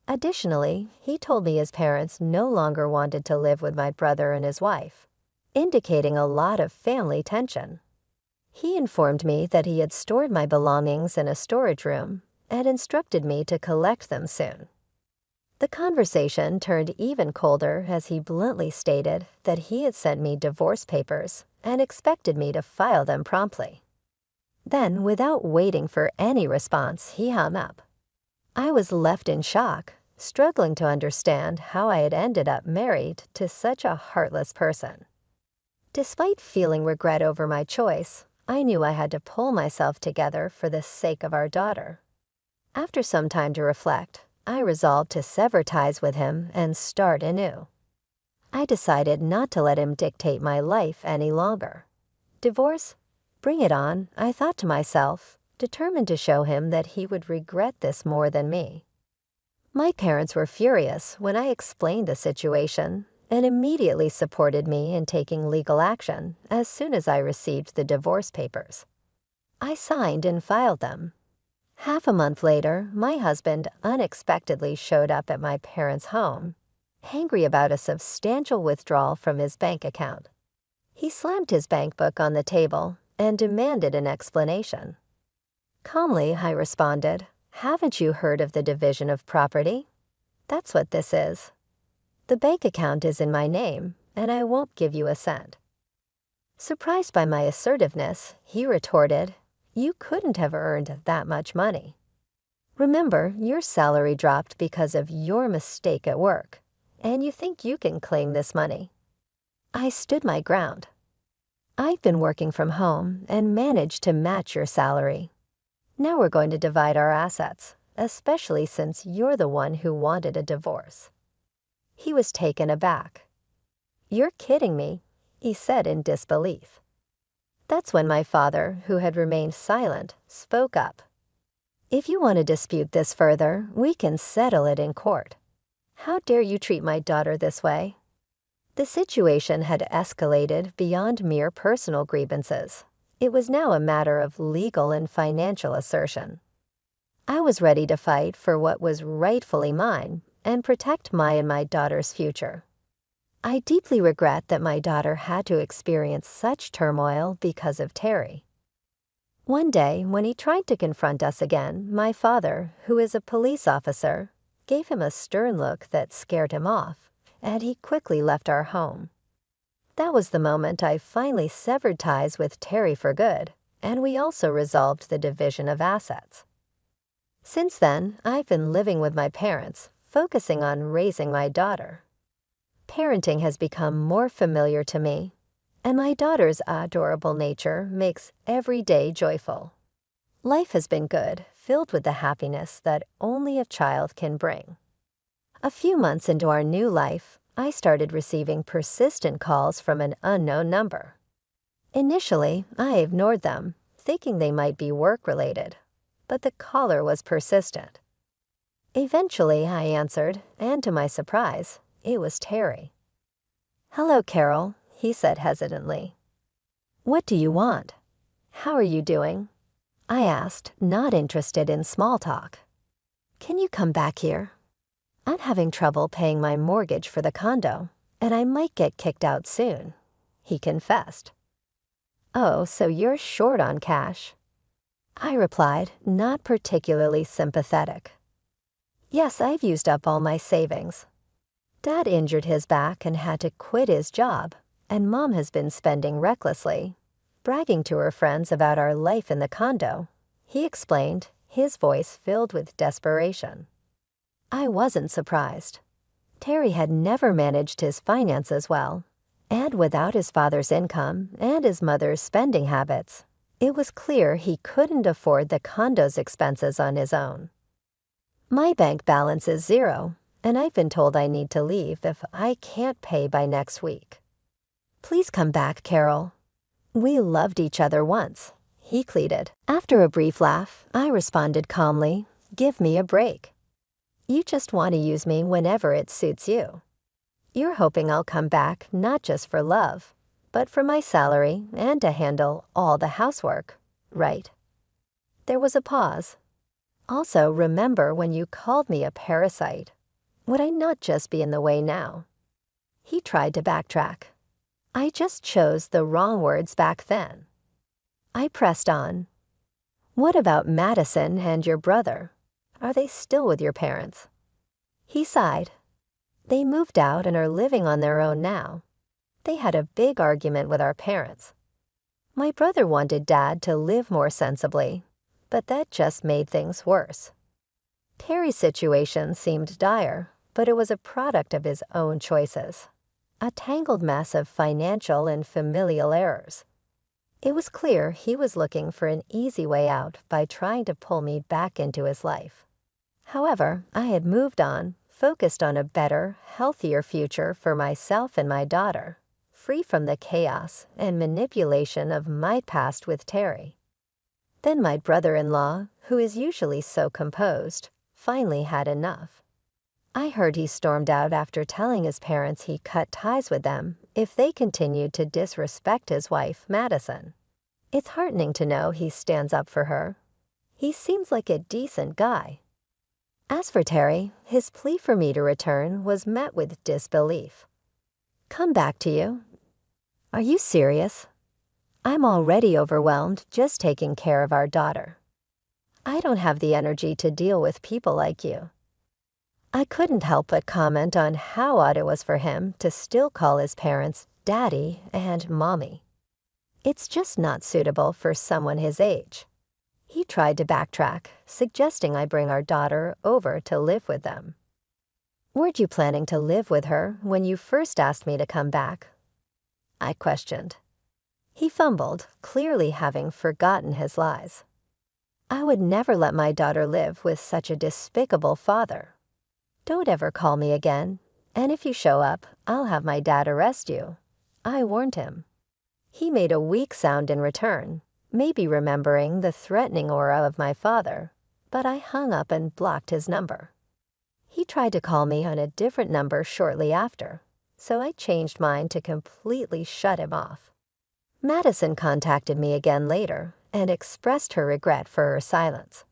Additionally, he told me his parents no longer wanted to live with my brother and his wife, indicating a lot of family tension. He informed me that he had stored my belongings in a storage room and instructed me to collect them soon. The conversation turned even colder as he bluntly stated that he had sent me divorce papers and expected me to file them promptly. Then, without waiting for any response, he hung up. I was left in shock, struggling to understand how I had ended up married to such a heartless person. Despite feeling regret over my choice, I knew I had to pull myself together for the sake of our daughter. After some time to reflect, I resolved to sever ties with him and start anew. I decided not to let him dictate my life any longer. Divorce? Bring it on, I thought to myself, determined to show him that he would regret this more than me. My parents were furious when I explained the situation and immediately supported me in taking legal action as soon as I received the divorce papers. I signed and filed them. Half a month later, my husband unexpectedly showed up at my parents' home, angry about a substantial withdrawal from his bank account. He slammed his bank book on the table and demanded an explanation. Calmly, I responded, "Haven't you heard of the division of property? That's what this is. The bank account is in my name, and I won't give you a cent." Surprised by my assertiveness, he retorted, "You couldn't have earned that much money. Remember, your salary dropped because of your mistake at work, and you think you can claim this money." I stood my ground. "I've been working from home and managed to match your salary. Now we're going to divide our assets, especially since you're the one who wanted a divorce." He was taken aback. "You're kidding me," he said in disbelief. That's when my father, who had remained silent, spoke up. "If you want to dispute this further, we can settle it in court. How dare you treat my daughter this way?" The situation had escalated beyond mere personal grievances. It was now a matter of legal and financial assertion. I was ready to fight for what was rightfully mine and protect my and my daughter's future. I deeply regret that my daughter had to experience such turmoil because of Terry. One day, when he tried to confront us again, my father, who is a police officer, gave him a stern look that scared him off, and he quickly left our home. That was the moment I finally severed ties with Terry for good, and we also resolved the division of assets. Since then, I've been living with my parents, focusing on raising my daughter. Parenting has become more familiar to me, and my daughter's adorable nature makes every day joyful. Life has been good, filled with the happiness that only a child can bring. A few months into our new life, I started receiving persistent calls from an unknown number. Initially, I ignored them, thinking they might be work-related, but the caller was persistent. Eventually, I answered, and to my surprise, it was Terry. "Hello, Carol," he said hesitantly. "What do you want? How are you doing?" I asked, not interested in small talk. "Can you come back here? I'm having trouble paying my mortgage for the condo, and I might get kicked out soon, he confessed. Oh, so you're short on cash? I replied, not particularly sympathetic. Yes, I've used up all my savings. Dad injured his back and had to quit his job, and Mom has been spending recklessly, bragging to her friends about our life in the condo, he explained, his voice filled with desperation. I wasn't surprised. Terry had never managed his finances well, and without his father's income and his mother's spending habits, it was clear he couldn't afford the condo's expenses on his own. My bank balance is zero, and I've been told I need to leave if I can't pay by next week. Please come back, Carol. We loved each other once, he pleaded. After a brief laugh, I responded calmly, give me a break. You just want to use me whenever it suits you. You're hoping I'll come back not just for love, but for my salary and to handle all the housework, right? There was a pause. Also, remember when you called me a parasite. Would I not just be in the way now? He tried to backtrack. I just chose the wrong words back then. I pressed on. What about Madison and your brother? Are they still with your parents? He sighed. They moved out and are living on their own now. They had a big argument with our parents. My brother wanted Dad to live more sensibly, but that just made things worse. Terry's situation seemed dire, but it was a product of his own choices. A tangled mess of financial and familial errors. It was clear he was looking for an easy way out by trying to pull me back into his life. However, I had moved on, focused on a better, healthier future for myself and my daughter, free from the chaos and manipulation of my past with Terry. Then my brother-in-law, who is usually so composed, finally had enough. I heard he stormed out after telling his parents he cut ties with them if they continued to disrespect his wife, Madison. It's heartening to know he stands up for her. He seems like a decent guy. As for Terry, his plea for me to return was met with disbelief. Come back to you? Are you serious? I'm already overwhelmed just taking care of our daughter. I don't have the energy to deal with people like you. I couldn't help but comment on how odd it was for him to still call his parents Daddy and Mommy. It's just not suitable for someone his age. He tried to backtrack, suggesting I bring our daughter over to live with them. Weren't you planning to live with her when you first asked me to come back? I questioned. He fumbled, clearly having forgotten his lies. I would never let my daughter live with such a despicable father. Don't ever call me again, and if you show up, I'll have my dad arrest you. I warned him. He made a weak sound in return, maybe remembering the threatening aura of my father, but I hung up and blocked his number. He tried to call me on a different number shortly after, so I changed mine to completely shut him off. Madison contacted me again later and expressed her regret for her silence.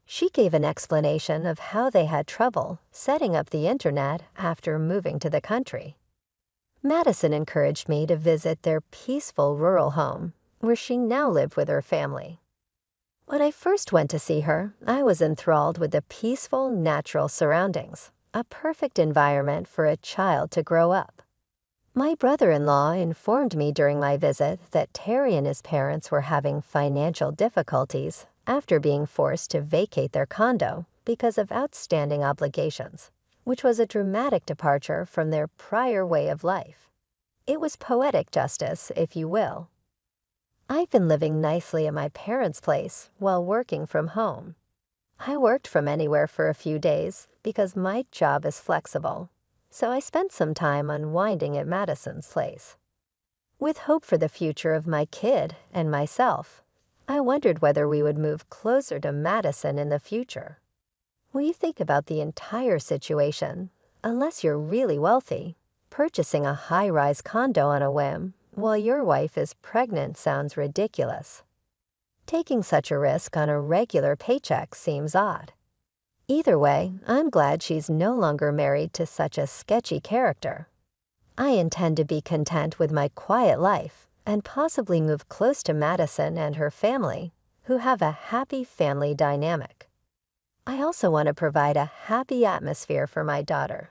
She gave an explanation of how they had trouble setting up the internet after moving to the country. Madison encouraged me to visit their peaceful rural home, where she now lived with her family. When I first went to see her, I was enthralled with the peaceful, natural surroundings, a perfect environment for a child to grow up. My brother-in-law informed me during my visit that Terry and his parents were having financial difficulties after being forced to vacate their condo because of outstanding obligations, which was a dramatic departure from their prior way of life. It was poetic justice, if you will. I've been living nicely at my parents' place while working from home. I worked from anywhere for a few days because my job is flexible, so I spent some time unwinding at Madison's place. With hope for the future of my kid and myself, I wondered whether we would move closer to Madison in the future. When you think about the entire situation, unless you're really wealthy, purchasing a high-rise condo on a whim while your wife is pregnant sounds ridiculous. Taking such a risk on a regular paycheck seems odd. Either way, I'm glad she's no longer married to such a sketchy character. I intend to be content with my quiet life and possibly move close to Madison and her family, who have a happy family dynamic. I also want to provide a happy atmosphere for my daughter.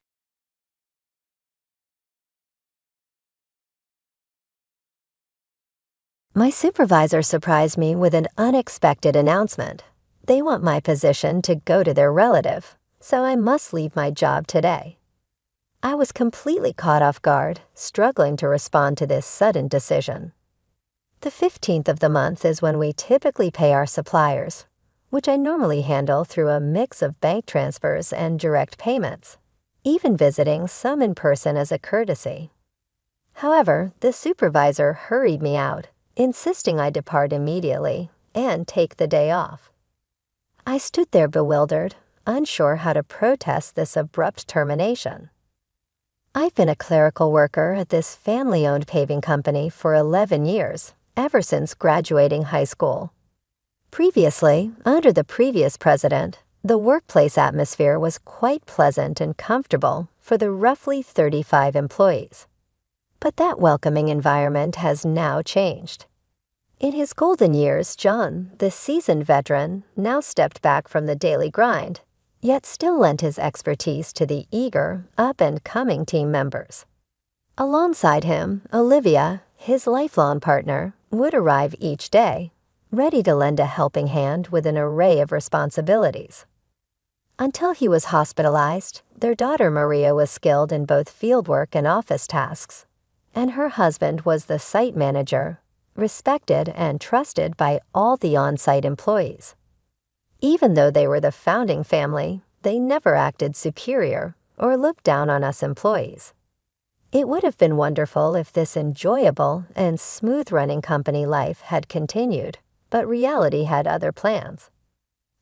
My supervisor surprised me with an unexpected announcement. They want my position to go to their relative, so I must leave my job today. I was completely caught off guard, struggling to respond to this sudden decision. The 15th of the month is when we typically pay our suppliers, which I normally handle through a mix of bank transfers and direct payments, even visiting some in person as a courtesy. However, the supervisor hurried me out, insisting I depart immediately and take the day off. I stood there bewildered, unsure how to protest this abrupt termination. I've been a clerical worker at this family-owned paving company for 11 years, ever since graduating high school. Previously, under the previous president, the workplace atmosphere was quite pleasant and comfortable for the roughly 35 employees. But that welcoming environment has now changed. In his golden years, John, the seasoned veteran, now stepped back from the daily grind, yet still lent his expertise to the eager, up-and-coming team members. Alongside him, Olivia, his lifelong partner, would arrive each day, ready to lend a helping hand with an array of responsibilities. Until he was hospitalized, their daughter Maria was skilled in both fieldwork and office tasks, and her husband was the site manager, respected and trusted by all the on-site employees. Even though they were the founding family, they never acted superior or looked down on us employees. It would have been wonderful if this enjoyable and smooth-running company life had continued, but reality had other plans.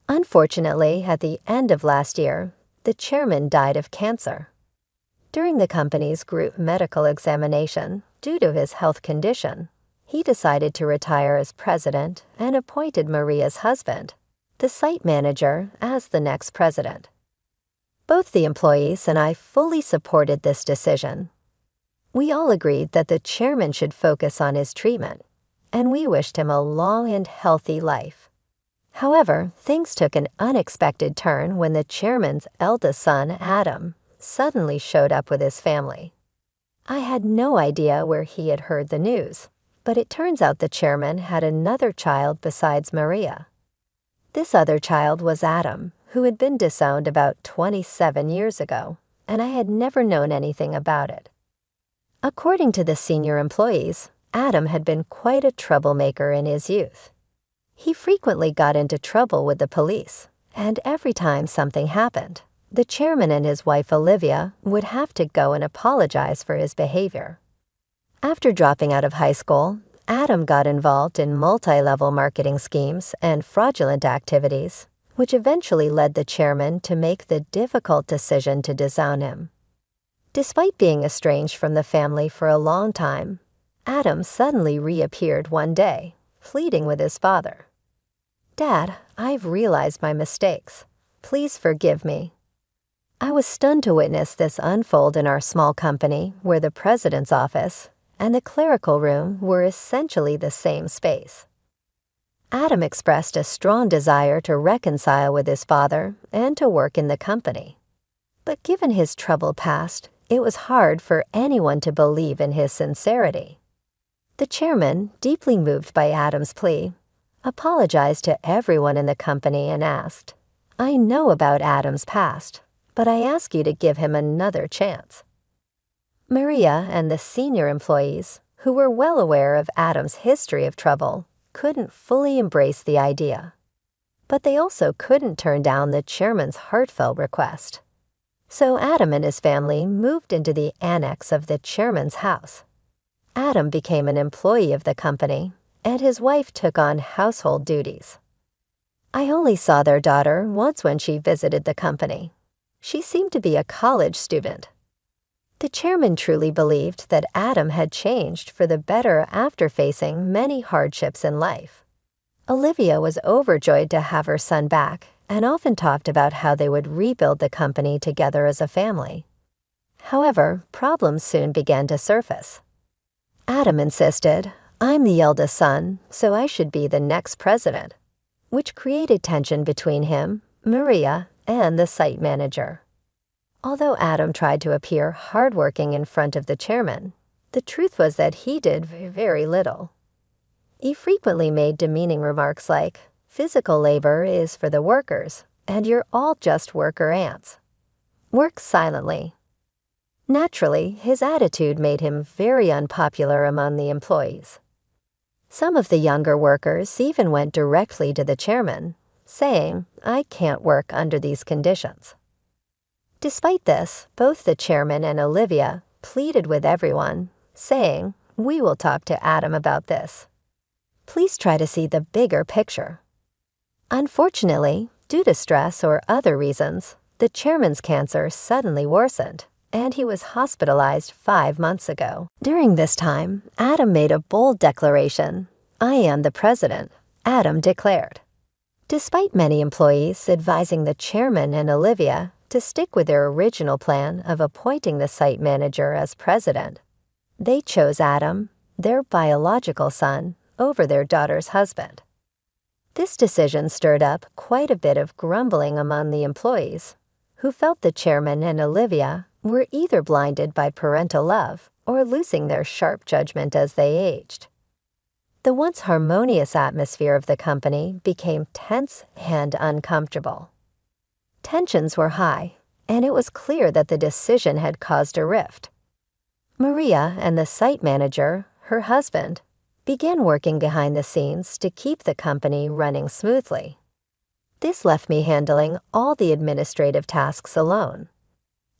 Unfortunately, at the end of last year, the chairman died of cancer. During the company's group medical examination, due to his health condition, he decided to retire as president and appointed Maria's husband, the site manager, as the next president. Both the employees and I fully supported this decision. We all agreed that the chairman should focus on his treatment, and we wished him a long and healthy life. However, things took an unexpected turn when the chairman's eldest son, Adam, suddenly showed up with his family. I had no idea where he had heard the news, but it turns out the chairman had another child besides Maria. This other child was Adam, who had been disowned about 27 years ago, and I had never known anything about it. According to the senior employees, Adam had been quite a troublemaker in his youth. He frequently got into trouble with the police, and every time something happened, the chairman and his wife Olivia would have to go and apologize for his behavior. After dropping out of high school, Adam got involved in multi-level marketing schemes and fraudulent activities, which eventually led the chairman to make the difficult decision to disown him. Despite being estranged from the family for a long time, Adam suddenly reappeared one day, pleading with his father. "Dad, I've realized my mistakes. Please forgive me." I was stunned to witness this unfold in our small company, where the president's office and the clerical room were essentially the same space. Adam expressed a strong desire to reconcile with his father and to work in the company. But given his troubled past, it was hard for anyone to believe in his sincerity. The chairman, deeply moved by Adam's plea, apologized to everyone in the company and asked, "I know about Adam's past, but I ask you to give him another chance." Maria and the senior employees, who were well aware of Adam's history of trouble, couldn't fully embrace the idea. But they also couldn't turn down the chairman's heartfelt request. So Adam and his family moved into the annex of the chairman's house. Adam became an employee of the company, and his wife took on household duties. I only saw their daughter once when she visited the company. She seemed to be a college student. The chairman truly believed that Adam had changed for the better after facing many hardships in life. Olivia was overjoyed to have her son back and often talked about how they would rebuild the company together as a family. However, problems soon began to surface. Adam insisted, "I'm the eldest son, so I should be the next president," which created tension between him, Maria, and the site manager. Although Adam tried to appear hardworking in front of the chairman, the truth was that he did very little. He frequently made demeaning remarks like, "Physical labor is for the workers, and you're all just worker ants. Work silently." Naturally, his attitude made him very unpopular among the employees. Some of the younger workers even went directly to the chairman, saying, "I can't work under these conditions." Despite this, both the chairman and Olivia pleaded with everyone, saying, "We will talk to Adam about this. Please try to see the bigger picture." Unfortunately, due to stress or other reasons, the chairman's cancer suddenly worsened, and he was hospitalized 5 months ago. During this time, Adam made a bold declaration. "I am the president," Adam declared. Despite many employees advising the chairman and Olivia to stick with their original plan of appointing the site manager as president, they chose Adam, their biological son, over their daughter's husband. This decision stirred up quite a bit of grumbling among the employees, who felt the chairman and Olivia were either blinded by parental love or losing their sharp judgment as they aged. The once harmonious atmosphere of the company became tense and uncomfortable. Tensions were high, and it was clear that the decision had caused a rift. Maria and the site manager, her husband, began working behind the scenes to keep the company running smoothly. This left me handling all the administrative tasks alone,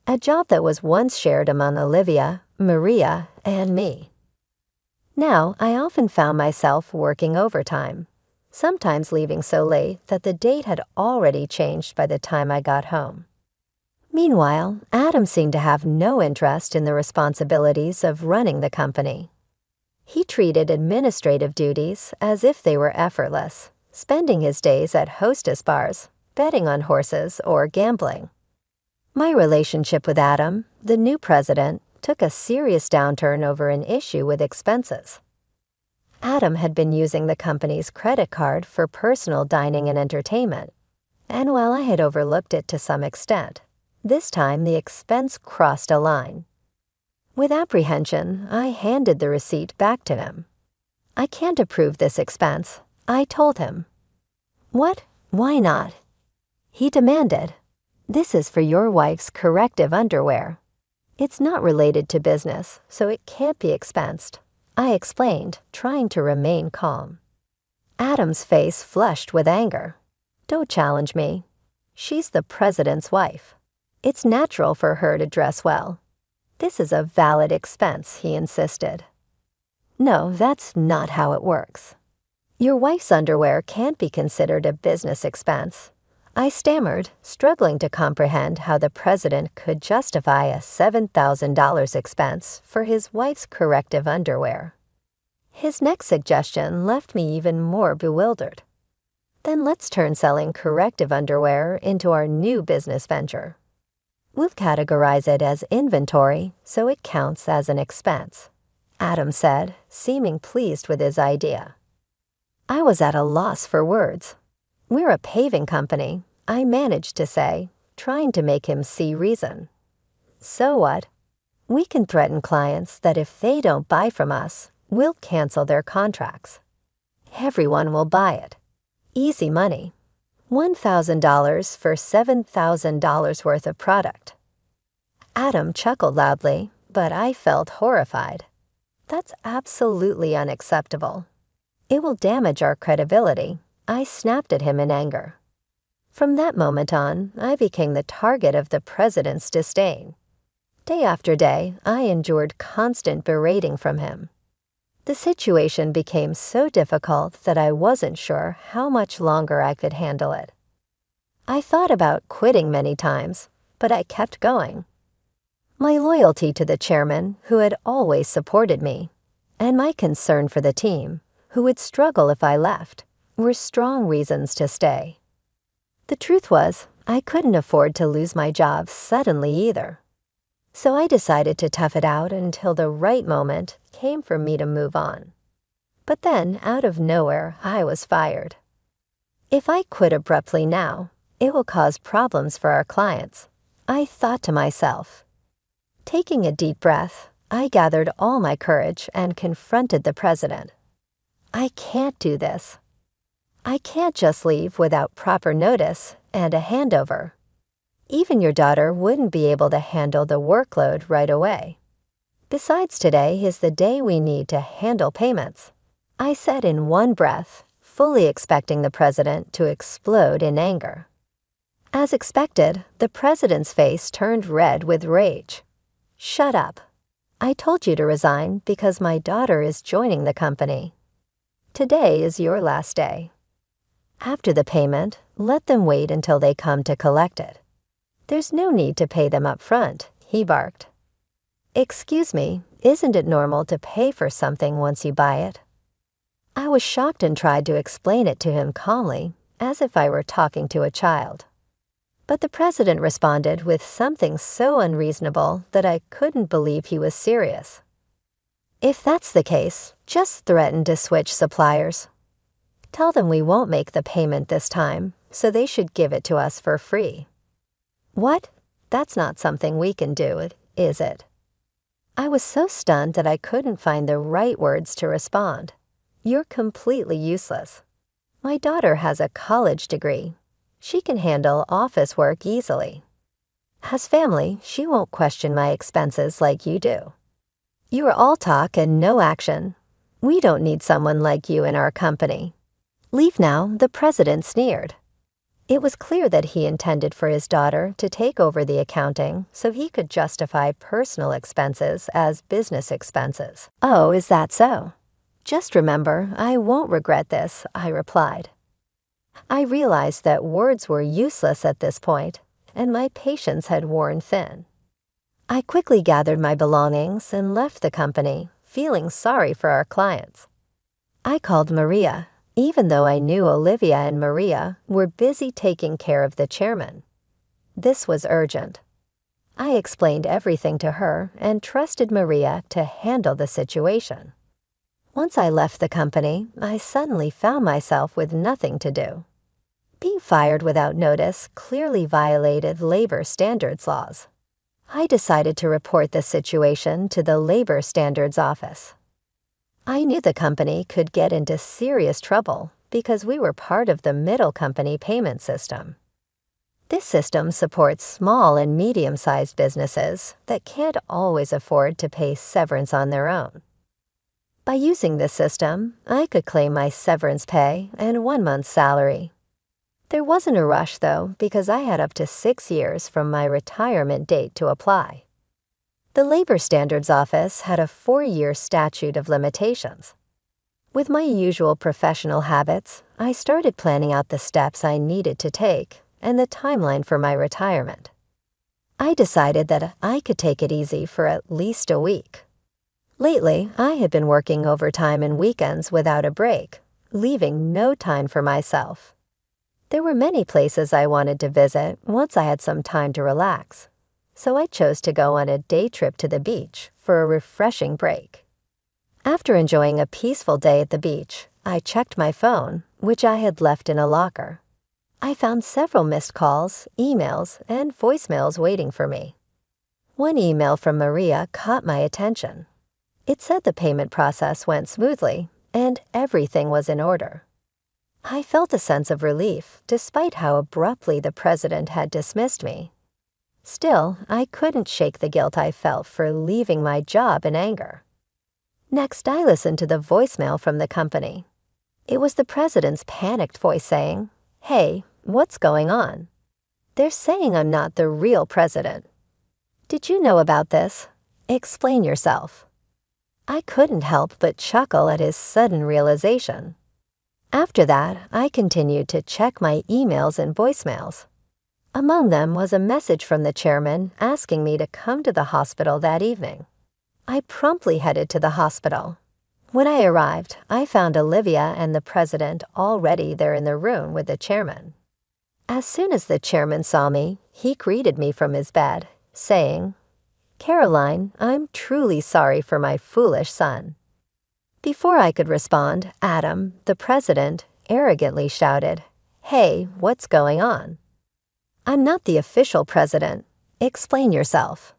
a job that was once shared among Olivia, Maria, and me. Now, I often found myself working overtime, sometimes leaving so late that the date had already changed by the time I got home. Meanwhile, Adam seemed to have no interest in the responsibilities of running the company. He treated administrative duties as if they were effortless, spending his days at hostess bars, betting on horses, or gambling. My relationship with Adam, the new president, took a serious downturn over an issue with expenses. Adam had been using the company's credit card for personal dining and entertainment, and while I had overlooked it to some extent, this time the expense crossed a line. With apprehension, I handed the receipt back to him. "I can't approve this expense," I told him. "What? Why not?" He demanded. "This is for your wife's corrective underwear. It's not related to business, so it can't be expensed," I explained, trying to remain calm. Adam's face flushed with anger. "Don't challenge me. She's the president's wife. It's natural for her to dress well. This is a valid expense," he insisted. "No, that's not how it works. Your wife's underwear can't be considered a business expense," I stammered, struggling to comprehend how the president could justify a $7,000 expense for his wife's corrective underwear. His next suggestion left me even more bewildered. "Then let's turn selling corrective underwear into our new business venture. We'll categorize it as inventory so it counts as an expense," Adam said, seeming pleased with his idea. I was at a loss for words. "We're a paving company," I managed to say, trying to make him see reason. "So what? We can threaten clients that if they don't buy from us, we'll cancel their contracts. Everyone will buy it. Easy money. $1,000 for $7,000 worth of product." Adam chuckled loudly, but I felt horrified. "That's absolutely unacceptable. It will damage our credibility," I snapped at him in anger. From that moment on, I became the target of the president's disdain. Day after day, I endured constant berating from him. The situation became so difficult that I wasn't sure how much longer I could handle it. I thought about quitting many times, but I kept going. My loyalty to the chairman, who had always supported me, and my concern for the team, who would struggle if I left, were strong reasons to stay. The truth was, I couldn't afford to lose my job suddenly either. So I decided to tough it out until the right moment came for me to move on. But then, out of nowhere, I was fired. If I quit abruptly now, it will cause problems for our clients, I thought to myself. Taking a deep breath, I gathered all my courage and confronted the president. I can't do this. I can't just leave without proper notice and a handover. Even your daughter wouldn't be able to handle the workload right away. Besides, today is the day we need to handle payments, I said in one breath, fully expecting the president to explode in anger. As expected, the president's face turned red with rage. Shut up. I told you to resign because my daughter is joining the company. Today is your last day. After the payment, let them wait until they come to collect it. There's no need to pay them up front, he barked. Excuse me, isn't it normal to pay for something once you buy it? I was shocked and tried to explain it to him calmly, as if I were talking to a child. But the president responded with something so unreasonable that I couldn't believe he was serious. If that's the case, just threaten to switch suppliers. Tell them we won't make the payment this time, so they should give it to us for free. What? That's not something we can do, is it? I was so stunned that I couldn't find the right words to respond. You're completely useless. My daughter has a college degree. She can handle office work easily. As family, she won't question my expenses like you do. You are all talk and no action. We don't need someone like you in our company. Leave now, the president sneered. It was clear that he intended for his daughter to take over the accounting so he could justify personal expenses as business expenses. Oh, is that so? Just remember, I won't regret this, I replied. I realized that words were useless at this point, and my patience had worn thin. I quickly gathered my belongings and left the company, feeling sorry for our clients. I called Maria, even though I knew Olivia and Maria were busy taking care of the chairman. This was urgent. I explained everything to her and trusted Maria to handle the situation. Once I left the company, I suddenly found myself with nothing to do. Being fired without notice clearly violated labor standards laws. I decided to report the situation to the Labor Standards Office. I knew the company could get into serious trouble because we were part of the middle company payment system. This system supports small and medium-sized businesses that can't always afford to pay severance on their own. By using this system, I could claim my severance pay and 1 month's salary. There wasn't a rush, though, because I had up to 6 years from my retirement date to apply. The Labor Standards Office had a 4-year statute of limitations. With my usual professional habits, I started planning out the steps I needed to take and the timeline for my retirement. I decided that I could take it easy for at least a week. Lately, I had been working overtime and weekends without a break, leaving no time for myself. There were many places I wanted to visit once I had some time to relax, so I chose to go on a day trip to the beach for a refreshing break. After enjoying a peaceful day at the beach, I checked my phone, which I had left in a locker. I found several missed calls, emails, and voicemails waiting for me. One email from Maria caught my attention. It said the payment process went smoothly, and everything was in order. I felt a sense of relief, despite how abruptly the president had dismissed me. Still, I couldn't shake the guilt I felt for leaving my job in anger. Next, I listened to the voicemail from the company. It was the president's panicked voice saying, "Hey, what's going on? They're saying I'm not the real president. Did you know about this? Explain yourself." I couldn't help but chuckle at his sudden realization. After that, I continued to check my emails and voicemails. Among them was a message from the chairman asking me to come to the hospital that evening. I promptly headed to the hospital. When I arrived, I found Olivia and the president already there in the room with the chairman. As soon as the chairman saw me, he greeted me from his bed, saying, Caroline, I'm truly sorry for my foolish son." Before I could respond, Adam, the president, arrogantly shouted, "Hey, what's going on?" "I'm not the official president. Explain yourself."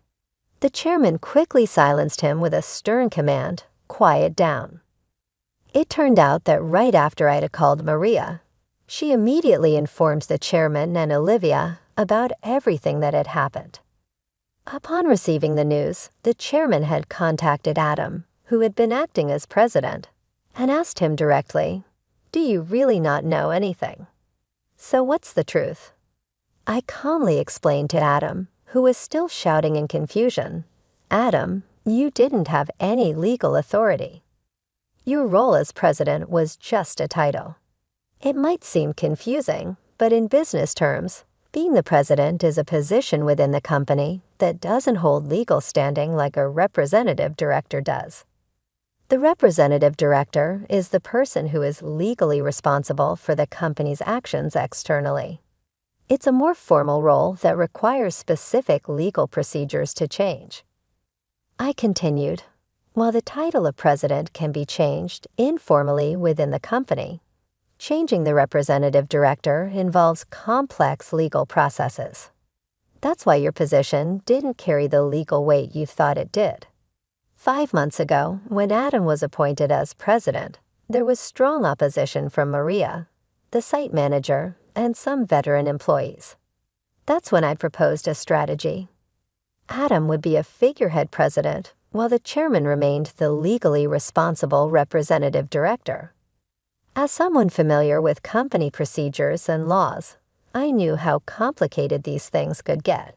The chairman quickly silenced him with a stern command, "Quiet down." It turned out that right after I'd called Maria, she immediately informed the chairman and Olivia about everything that had happened. Upon receiving the news, the chairman had contacted Adam, who had been acting as president, and asked him directly, "Do you really not know anything? So what's the truth?" I calmly explained to Adam, who was still shouting in confusion, "Adam, you didn't have any legal authority. Your role as president was just a title. It might seem confusing, but in business terms, being the president is a position within the company that doesn't hold legal standing like a representative director does. The representative director is the person who is legally responsible for the company's actions externally. It's a more formal role that requires specific legal procedures to change." I continued, "While the title of president can be changed informally within the company, changing the representative director involves complex legal processes. That's why your position didn't carry the legal weight you thought it did. 5 months ago, when Adam was appointed as president, there was strong opposition from Maria, the site manager, and some veteran employees. That's when I proposed a strategy. Adam would be a figurehead president, while the chairman remained the legally responsible representative director. As someone familiar with company procedures and laws, I knew how complicated these things could get.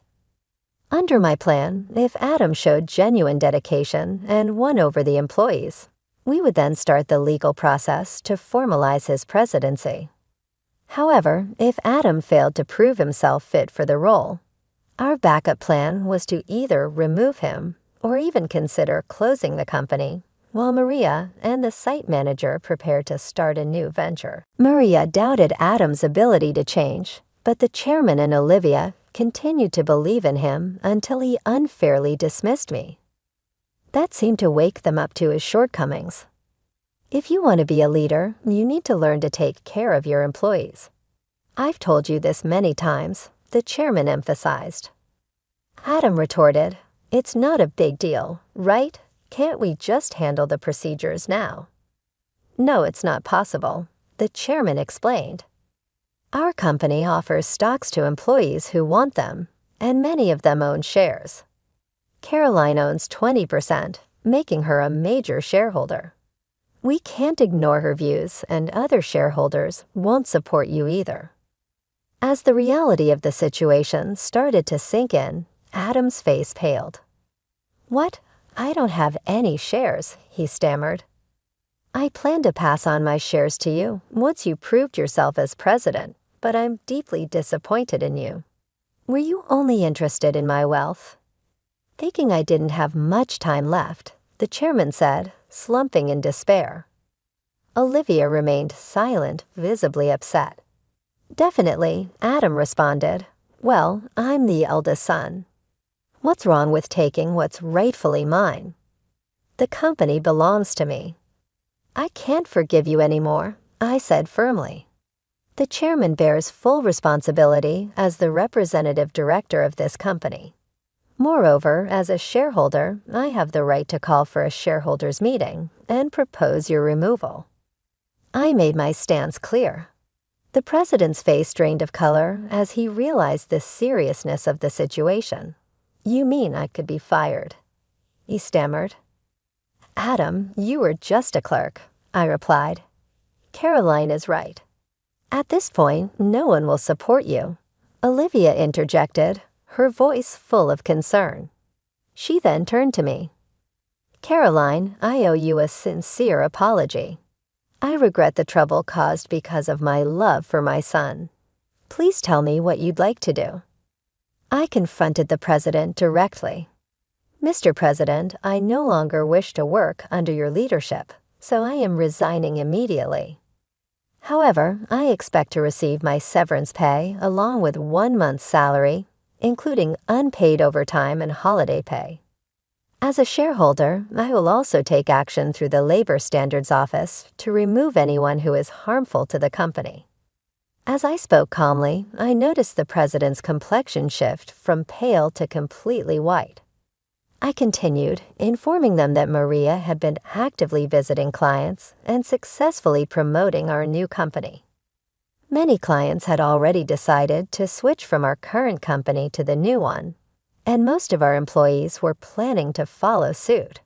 Under my plan, if Adam showed genuine dedication and won over the employees, we would then start the legal process to formalize his presidency. However, if Adam failed to prove himself fit for the role, our backup plan was to either remove him or even consider closing the company, while Maria and the site manager prepared to start a new venture. Maria doubted Adam's ability to change, but the chairman and Olivia continued to believe in him until he unfairly dismissed me. That seemed to wake them up to his shortcomings. If you want to be a leader, you need to learn to take care of your employees. I've told you this many times, the chairman emphasized. Adam retorted, "It's not a big deal, right? Can't we just handle the procedures now?" "No, it's not possible," the chairman explained. "Our company offers stocks to employees who want them, and many of them own shares. Caroline owns 20%, making her a major shareholder. We can't ignore her views, and other shareholders won't support you either." As the reality of the situation started to sink in, Adam's face paled. "What? I don't have any shares," he stammered. "I plan to pass on my shares to you once you proved yourself as president, but I'm deeply disappointed in you. Were you only interested in my wealth?" Thinking I didn't have much time left, the chairman said, slumping in despair. Olivia remained silent, visibly upset. "Definitely," Adam responded. "Well, I'm the eldest son. What's wrong with taking what's rightfully mine? The company belongs to me." "I can't forgive you anymore," I said firmly. "The chairman bears full responsibility as the representative director of this company. Moreover, as a shareholder, I have the right to call for a shareholders' meeting and propose your removal." I made my stance clear. The president's face drained of color as he realized the seriousness of the situation. "You mean I could be fired?" he stammered. "Adam, you were just a clerk," I replied. "Caroline is right. At this point, no one will support you," Olivia interjected, her voice full of concern. She then turned to me. "Caroline, I owe you a sincere apology. I regret the trouble caused because of my love for my son. Please tell me what you'd like to do." I confronted the president directly. "Mr. President, I no longer wish to work under your leadership, so I am resigning immediately. However, I expect to receive my severance pay along with 1 month's salary, including unpaid overtime and holiday pay. As a shareholder, I will also take action through the Labor Standards Office to remove anyone who is harmful to the company. As I spoke calmly, I noticed the president's complexion shift from pale to completely white. I continued, informing them that Maria had been actively visiting clients and successfully promoting our new company. Many clients had already decided to switch from our current company to the new one, and most of our employees were planning to follow suit.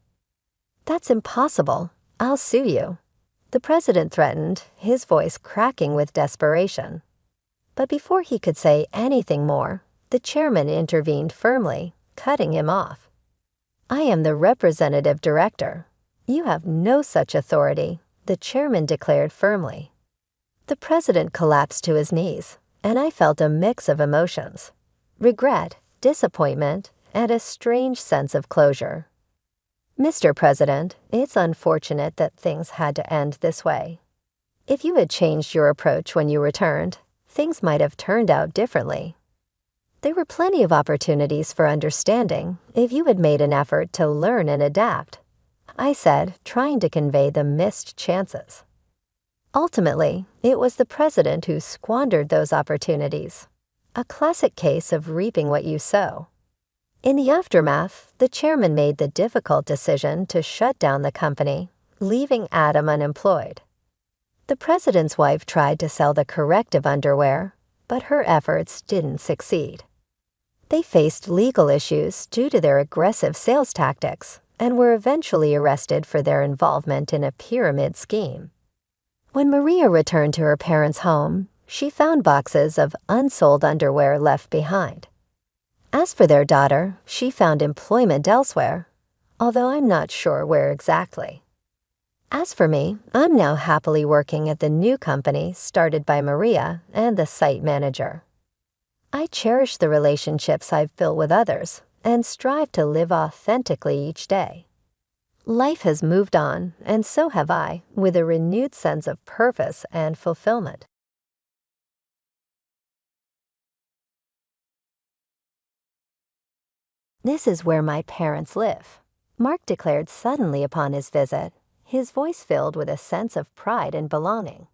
"That's impossible. I'll sue you," the president threatened, his voice cracking with desperation. But before he could say anything more, the chairman intervened firmly, cutting him off. "I am the representative director. You have no such authority," the chairman declared firmly. The president collapsed to his knees, and I felt a mix of emotions: regret, disappointment, and a strange sense of closure. "Mr. President, it's unfortunate that things had to end this way. If you had changed your approach when you returned, things might have turned out differently. There were plenty of opportunities for understanding if you had made an effort to learn and adapt," I said, trying to convey the missed chances. Ultimately, it was the president who squandered those opportunities, a classic case of reaping what you sow. In the aftermath, the chairman made the difficult decision to shut down the company, leaving Adam unemployed. The president's wife tried to sell the corrective underwear, but her efforts didn't succeed. They faced legal issues due to their aggressive sales tactics and were eventually arrested for their involvement in a pyramid scheme. When Maria returned to her parents' home, she found boxes of unsold underwear left behind. As for their daughter, she found employment elsewhere, although I'm not sure where exactly. As for me, I'm now happily working at the new company started by Maria and the site manager. I cherish the relationships I've built with others and strive to live authentically each day. Life has moved on, and so have I, with a renewed sense of purpose and fulfillment. "This is where my parents live," Mark declared suddenly upon his visit, his voice filled with a sense of pride and belonging.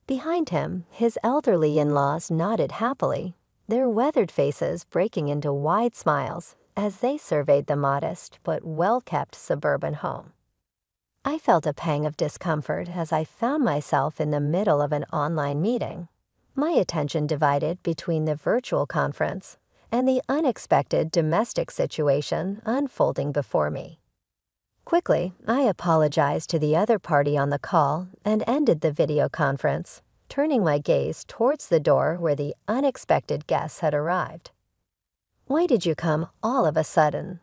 Behind him, his elderly in-laws nodded happily, their weathered faces breaking into wide smiles as they surveyed the modest but well-kept suburban home. I felt a pang of discomfort as I found myself in the middle of an online meeting, my attention divided between the virtual conference and the unexpected domestic situation unfolding before me. Quickly, I apologized to the other party on the call and ended the video conference, turning my gaze towards the door where the unexpected guests had arrived. "Why did you come all of a sudden?"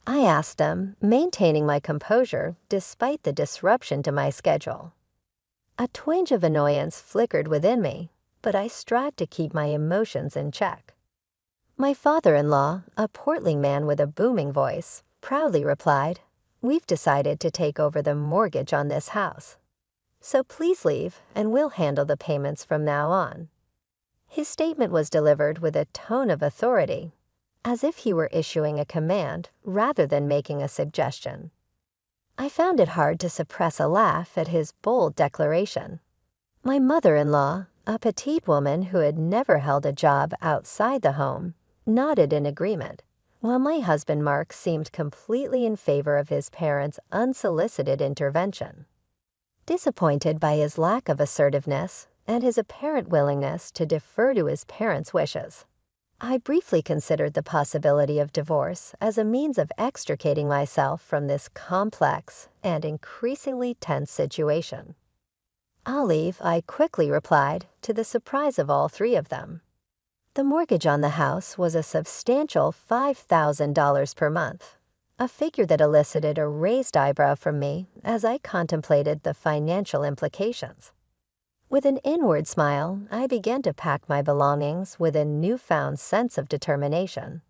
I asked them, maintaining my composure despite the disruption to my schedule. A twinge of annoyance flickered within me, but I strived to keep my emotions in check. My father-in-law, a portly man with a booming voice, proudly replied, "We've decided to take over the mortgage on this house. So please leave, and we'll handle the payments from now on." His statement was delivered with a tone of authority, as if he were issuing a command rather than making a suggestion. I found it hard to suppress a laugh at his bold declaration. My mother-in-law, a petite woman who had never held a job outside the home, nodded in agreement, while my husband Mark seemed completely in favor of his parents' unsolicited intervention. Disappointed by his lack of assertiveness and his apparent willingness to defer to his parents' wishes, I briefly considered the possibility of divorce as a means of extricating myself from this complex and increasingly tense situation. "I'll leave," I quickly replied, to the surprise of all three of them. The mortgage on the house was a substantial $5,000 per month, a figure that elicited a raised eyebrow from me as I contemplated the financial implications. With an inward smile, I began to pack my belongings with a newfound sense of determination.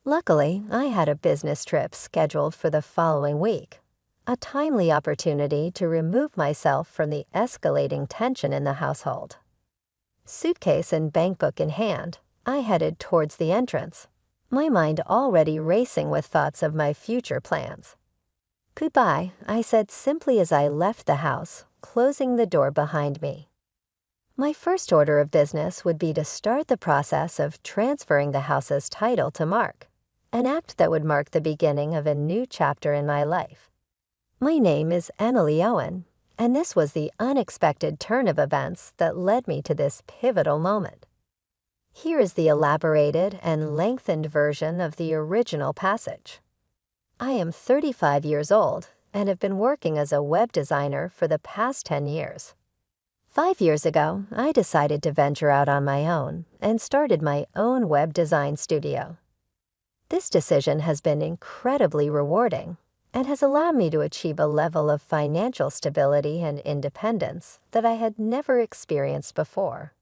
Luckily, I had a business trip scheduled for the following week, a timely opportunity to remove myself from the escalating tension in the household. Suitcase and bankbook in hand, I headed towards the entrance, my mind already racing with thoughts of my future plans. "Goodbye," I said simply as I left the house, closing the door behind me. My first order of business would be to start the process of transferring the house's title to Mark, an act that would mark the beginning of a new chapter in my life. My name is Emily Owen, and this was the unexpected turn of events that led me to this pivotal moment. Here is the elaborated and lengthened version of the original passage. I am 35 years old and have been working as a web designer for the past 10 years. 5 years ago, I decided to venture out on my own and started my own web design studio. This decision has been incredibly rewarding and has allowed me to achieve a level of financial stability and independence that I had never experienced before.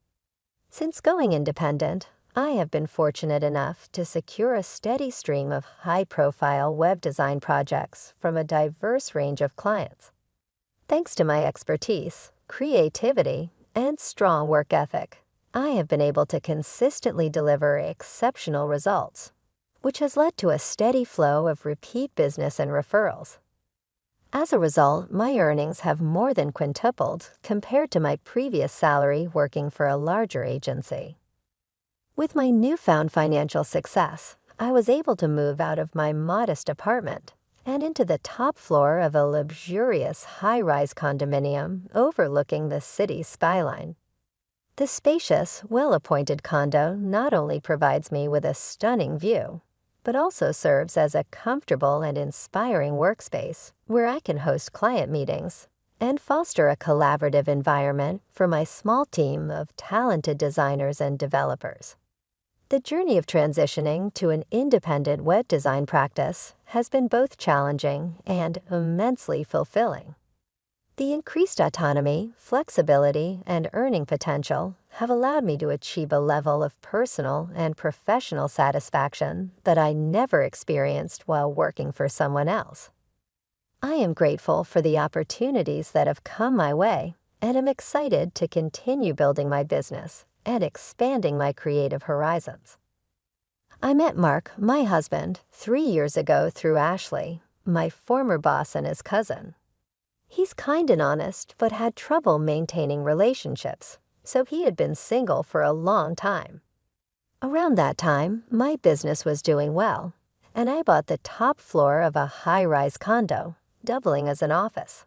Since going independent, I have been fortunate enough to secure a steady stream of high-profile web design projects from a diverse range of clients. Thanks to my expertise, creativity, and strong work ethic, I have been able to consistently deliver exceptional results, which has led to a steady flow of repeat business and referrals. As a result, my earnings have more than quintupled compared to my previous salary working for a larger agency. With my newfound financial success, I was able to move out of my modest apartment and into the top floor of a luxurious high-rise condominium overlooking the city's skyline. The spacious, well-appointed condo not only provides me with a stunning view, but also serves as a comfortable and inspiring workspace where I can host client meetings and foster a collaborative environment for my small team of talented designers and developers. The journey of transitioning to an independent web design practice has been both challenging and immensely fulfilling. The increased autonomy, flexibility, and earning potential have allowed me to achieve a level of personal and professional satisfaction that I never experienced while working for someone else. I am grateful for the opportunities that have come my way and am excited to continue building my business and expanding my creative horizons. I met Mark, my husband, 3 years ago through Ashley, my former boss and his cousin. He's kind and honest, but had trouble maintaining relationships, so he had been single for a long time. Around that time, my business was doing well, and I bought the top floor of a high-rise condo, doubling as an office.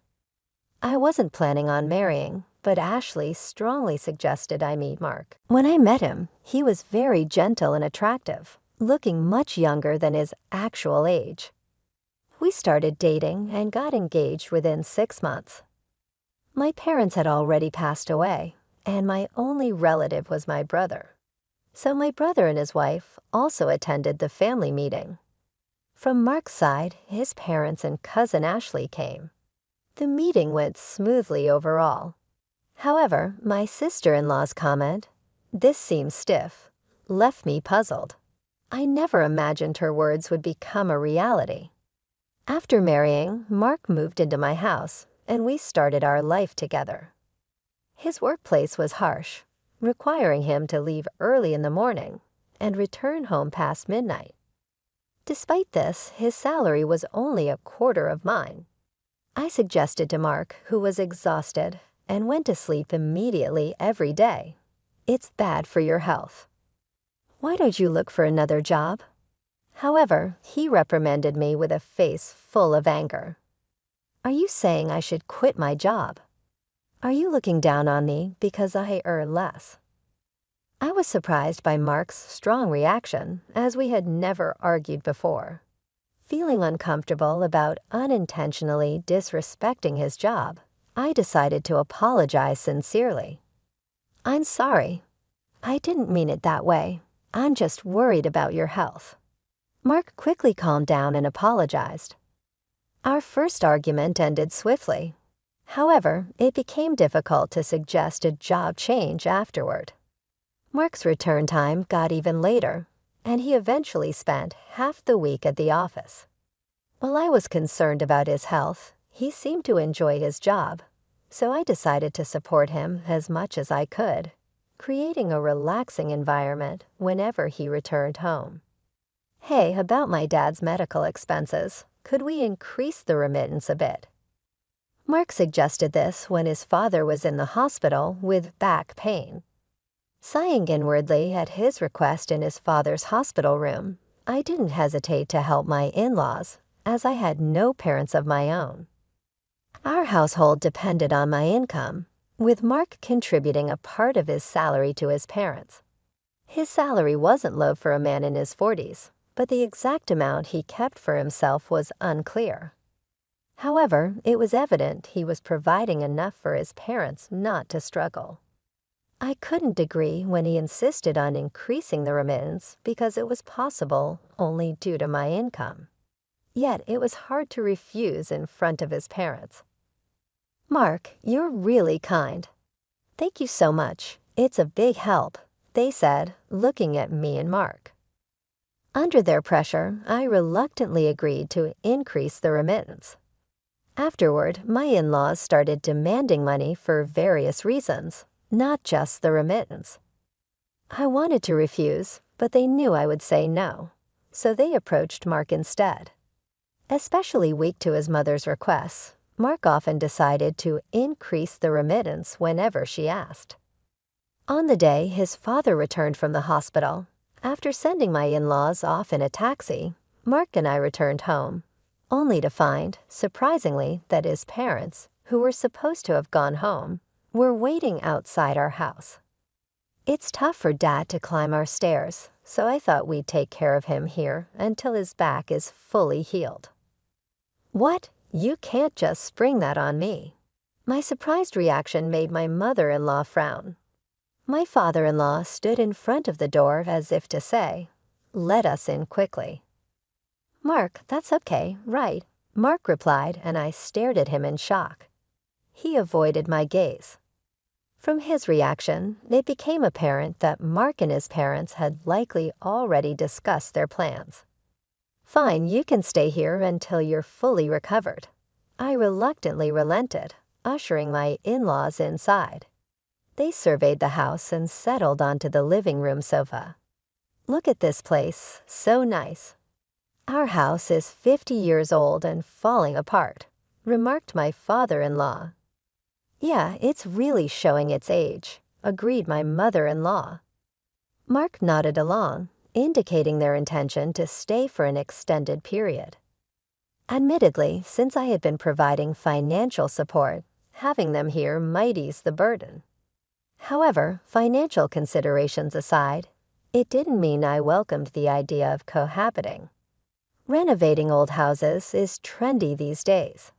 I wasn't planning on marrying, but Ashley strongly suggested I meet Mark. When I met him, he was very gentle and attractive, looking much younger than his actual age. We started dating and got engaged within 6 months. My parents had already passed away, and my only relative was my brother. So my brother and his wife also attended the family meeting. From Mark's side, his parents and cousin Ashley came. The meeting went smoothly overall. However, my sister-in-law's comment, "This seems stiff," left me puzzled. I never imagined her words would become a reality. After marrying, Mark moved into my house, and we started our life together. His workplace was harsh, requiring him to leave early in the morning and return home past midnight. Despite this, his salary was only a quarter of mine. I suggested to Mark, who was exhausted and went to sleep immediately every day, "It's bad for your health. Why don't you look for another job?" However, he reprimanded me with a face full of anger. "Are you saying I should quit my job? Are you looking down on me because I earn less?" I was surprised by Mark's strong reaction, as we had never argued before. Feeling uncomfortable about unintentionally disrespecting his job, I decided to apologize sincerely. "I'm sorry. I didn't mean it that way. I'm just worried about your health." Mark quickly calmed down and apologized. Our first argument ended swiftly. However, it became difficult to suggest a job change afterward. Mark's return time got even later, and he eventually spent half the week at the office. While I was concerned about his health, he seemed to enjoy his job, so I decided to support him as much as I could, creating a relaxing environment whenever he returned home. Hey, about my dad's medical expenses, could we increase the remittance a bit? Mark suggested this when his father was in the hospital with back pain. Sighing inwardly at his request in his father's hospital room, I didn't hesitate to help my in-laws, as I had no parents of my own. Our household depended on my income, with Mark contributing a part of his salary to his parents. His salary wasn't low for a man in his 40s, but the exact amount he kept for himself was unclear. However, it was evident he was providing enough for his parents not to struggle. I couldn't agree when he insisted on increasing the remittance because it was possible only due to my income. Yet it was hard to refuse in front of his parents. "Mark, you're really kind. Thank you so much. It's a big help," they said, looking at me and Mark. Under their pressure, I reluctantly agreed to increase the remittance. Afterward, my in-laws started demanding money for various reasons, not just the remittance. I wanted to refuse, but they knew I would say no, so they approached Mark instead. Especially weak to his mother's requests, Mark often decided to increase the remittance whenever she asked. On the day his father returned from the hospital, after sending my in-laws off in a taxi, Mark and I returned home, only to find, surprisingly, that his parents, who were supposed to have gone home, were waiting outside our house. It's tough for Dad to climb our stairs, so I thought we'd take care of him here until his back is fully healed. "What? You can't just spring that on me." My surprised reaction made my mother-in-law frown. My father-in-law stood in front of the door as if to say, "Let us in quickly." "Mark, that's okay, right?" Mark replied, and I stared at him in shock. He avoided my gaze. From his reaction, it became apparent that Mark and his parents had likely already discussed their plans. "Fine, you can stay here until you're fully recovered." I reluctantly relented, ushering my in-laws inside. They surveyed the house and settled onto the living room sofa. "Look at this place, so nice." "Our house is 50 years old and falling apart," remarked my father-in-law. "Yeah, it's really showing its age," agreed my mother-in-law. Mark nodded along, indicating their intention to stay for an extended period. Admittedly, since I had been providing financial support, having them here might ease the burden. However, financial considerations aside, it didn't mean I welcomed the idea of cohabiting. Renovating old houses is trendy these days.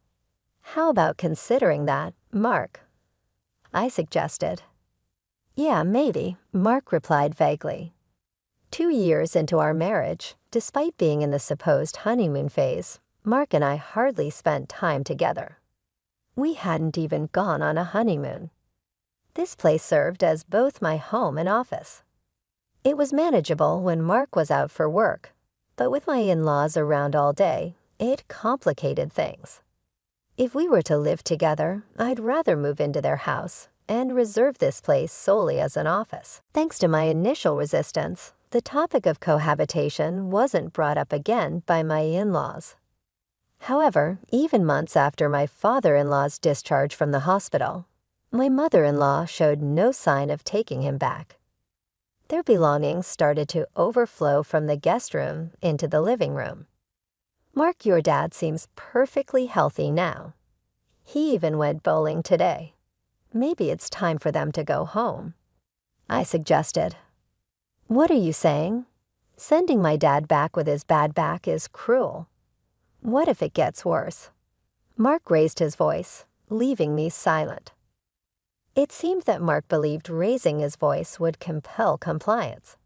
"How about considering that, Mark?" I suggested. "Yeah, maybe," Mark replied vaguely. 2 years into our marriage, despite being in the supposed honeymoon phase, Mark and I hardly spent time together. We hadn't even gone on a honeymoon. This place served as both my home and office. It was manageable when Mark was out for work, but with my in-laws around all day, it complicated things. If we were to live together, I'd rather move into their house and reserve this place solely as an office. Thanks to my initial resistance, the topic of cohabitation wasn't brought up again by my in-laws. However, even months after my father-in-law's discharge from the hospital, my mother-in-law showed no sign of taking him back. Their belongings started to overflow from the guest room into the living room. "Mark, your dad seems perfectly healthy now. He even went bowling today. Maybe it's time for them to go home," I suggested. "What are you saying? Sending my dad back with his bad back is cruel. What if it gets worse?" Mark raised his voice, leaving me silent. It seemed that Mark believed raising his voice would compel compliance.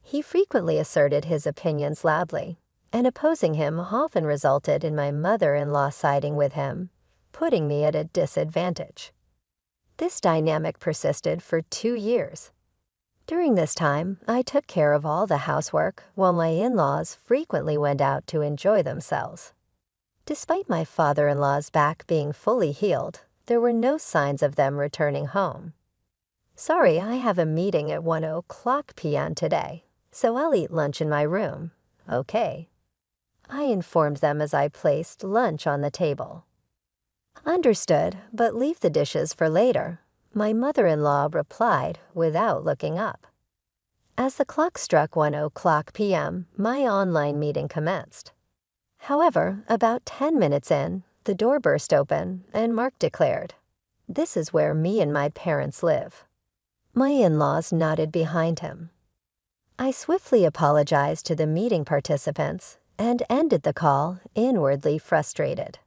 He frequently asserted his opinions loudly, and opposing him often resulted in my mother-in-law siding with him, putting me at a disadvantage. This dynamic persisted for 2 years. During this time, I took care of all the housework while my in-laws frequently went out to enjoy themselves. Despite my father-in-law's back being fully healed, there were no signs of them returning home. "Sorry, I have a meeting at 1:00 p.m. today, so I'll eat lunch in my room," Okay. I informed them as I placed lunch on the table. Understood, but leave the dishes for later, my mother-in-law replied without looking up. As the clock struck 1:00 p.m., my online meeting commenced. However, about 10 minutes in, the door burst open and Mark declared, "This is where me and my parents live." My in-laws nodded behind him. I swiftly apologized to the meeting participants and ended the call inwardly frustrated.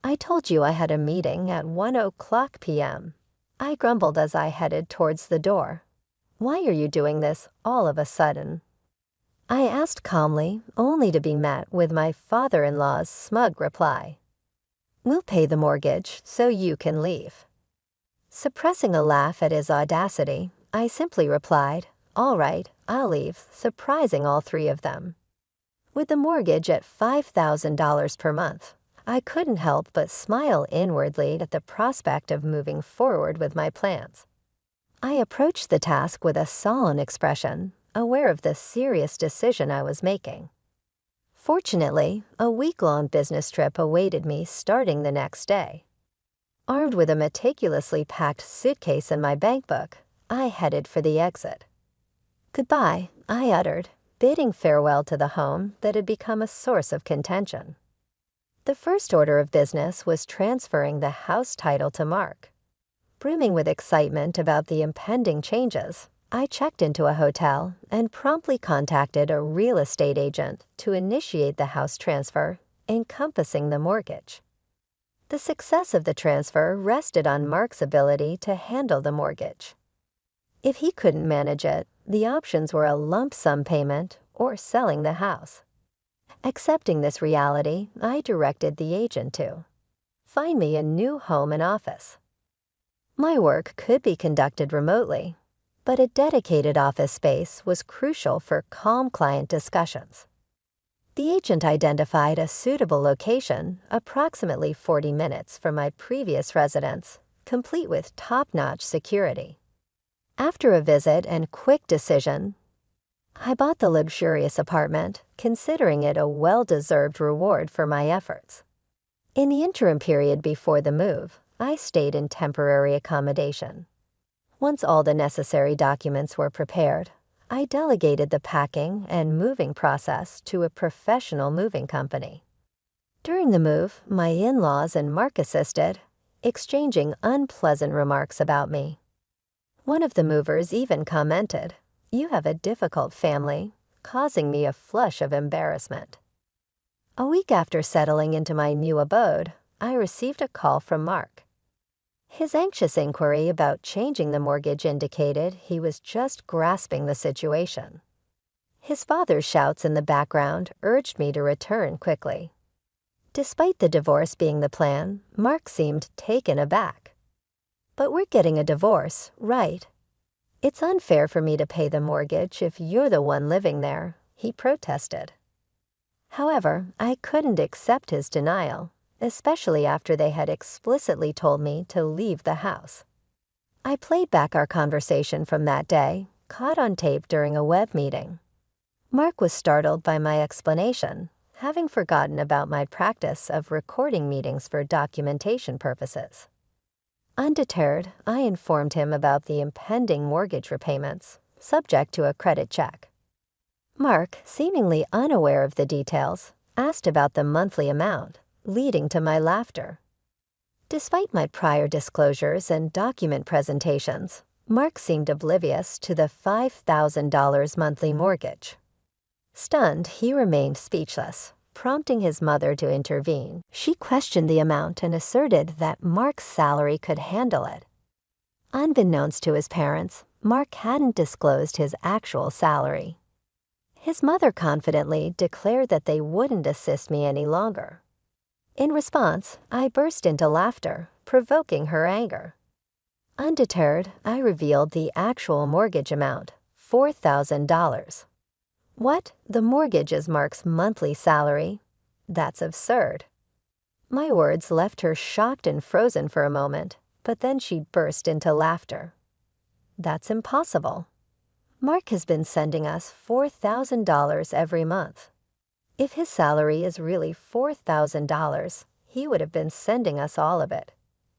"I told you I had a meeting at 1:00 p.m. I grumbled as I headed towards the door. "Why are you doing this all of a sudden?" I asked calmly, only to be met with my father-in-law's smug reply. "We'll pay the mortgage so you can leave." Suppressing a laugh at his audacity, I simply replied, "All right, I'll leave," surprising all three of them. With the mortgage at $5,000 per month, I couldn't help but smile inwardly at the prospect of moving forward with my plans. I approached the task with a sullen expression, aware of the serious decision I was making. Fortunately, a week-long business trip awaited me starting the next day. Armed with a meticulously packed suitcase in my bank book, I headed for the exit. "Goodbye," I uttered, bidding farewell to the home that had become a source of contention. The first order of business was transferring the house title to Mark. Brimming with excitement about the impending changes, I checked into a hotel and promptly contacted a real estate agent to initiate the house transfer, encompassing the mortgage. The success of the transfer rested on Mark's ability to handle the mortgage. If he couldn't manage it, the options were a lump sum payment or selling the house. Accepting this reality, I directed the agent to find me a new home and office. My work could be conducted remotely, but a dedicated office space was crucial for calm client discussions. The agent identified a suitable location approximately 40 minutes from my previous residence, complete with top-notch security. After a visit and quick decision, I bought the luxurious apartment, considering it a well-deserved reward for my efforts. In the interim period before the move, I stayed in temporary accommodation. Once all the necessary documents were prepared, I delegated the packing and moving process to a professional moving company. During the move, my in-laws and Mark assisted, exchanging unpleasant remarks about me. One of the movers even commented, "You have a difficult family," causing me a flush of embarrassment. A week after settling into my new abode, I received a call from Mark. His anxious inquiry about changing the mortgage indicated he was just grasping the situation. His father's shouts in the background urged me to return quickly. Despite the divorce being the plan, Mark seemed taken aback. "But we're getting a divorce, right? It's unfair for me to pay the mortgage if you're the one living there," he protested. However, I couldn't accept his denial, especially after they had explicitly told me to leave the house. I played back our conversation from that day, caught on tape during a web meeting. Mark was startled by my explanation, having forgotten about my practice of recording meetings for documentation purposes. Undeterred, I informed him about the impending mortgage repayments, subject to a credit check. Mark, seemingly unaware of the details, asked about the monthly amount, leading to my laughter. Despite my prior disclosures and document presentations, Mark seemed oblivious to the $5,000 monthly mortgage. Stunned, he remained speechless, prompting his mother to intervene. She questioned the amount and asserted that Mark's salary could handle it. Unbeknownst to his parents, Mark hadn't disclosed his actual salary. His mother confidently declared that they wouldn't assist me any longer. In response, I burst into laughter, provoking her anger. Undeterred, I revealed the actual mortgage amount, $4,000. "What? The mortgage is Mark's monthly salary? That's absurd." My words left her shocked and frozen for a moment, but then she burst into laughter. "That's impossible." Mark has been sending us $4,000 every month. If his salary is really $4,000, he would have been sending us all of it.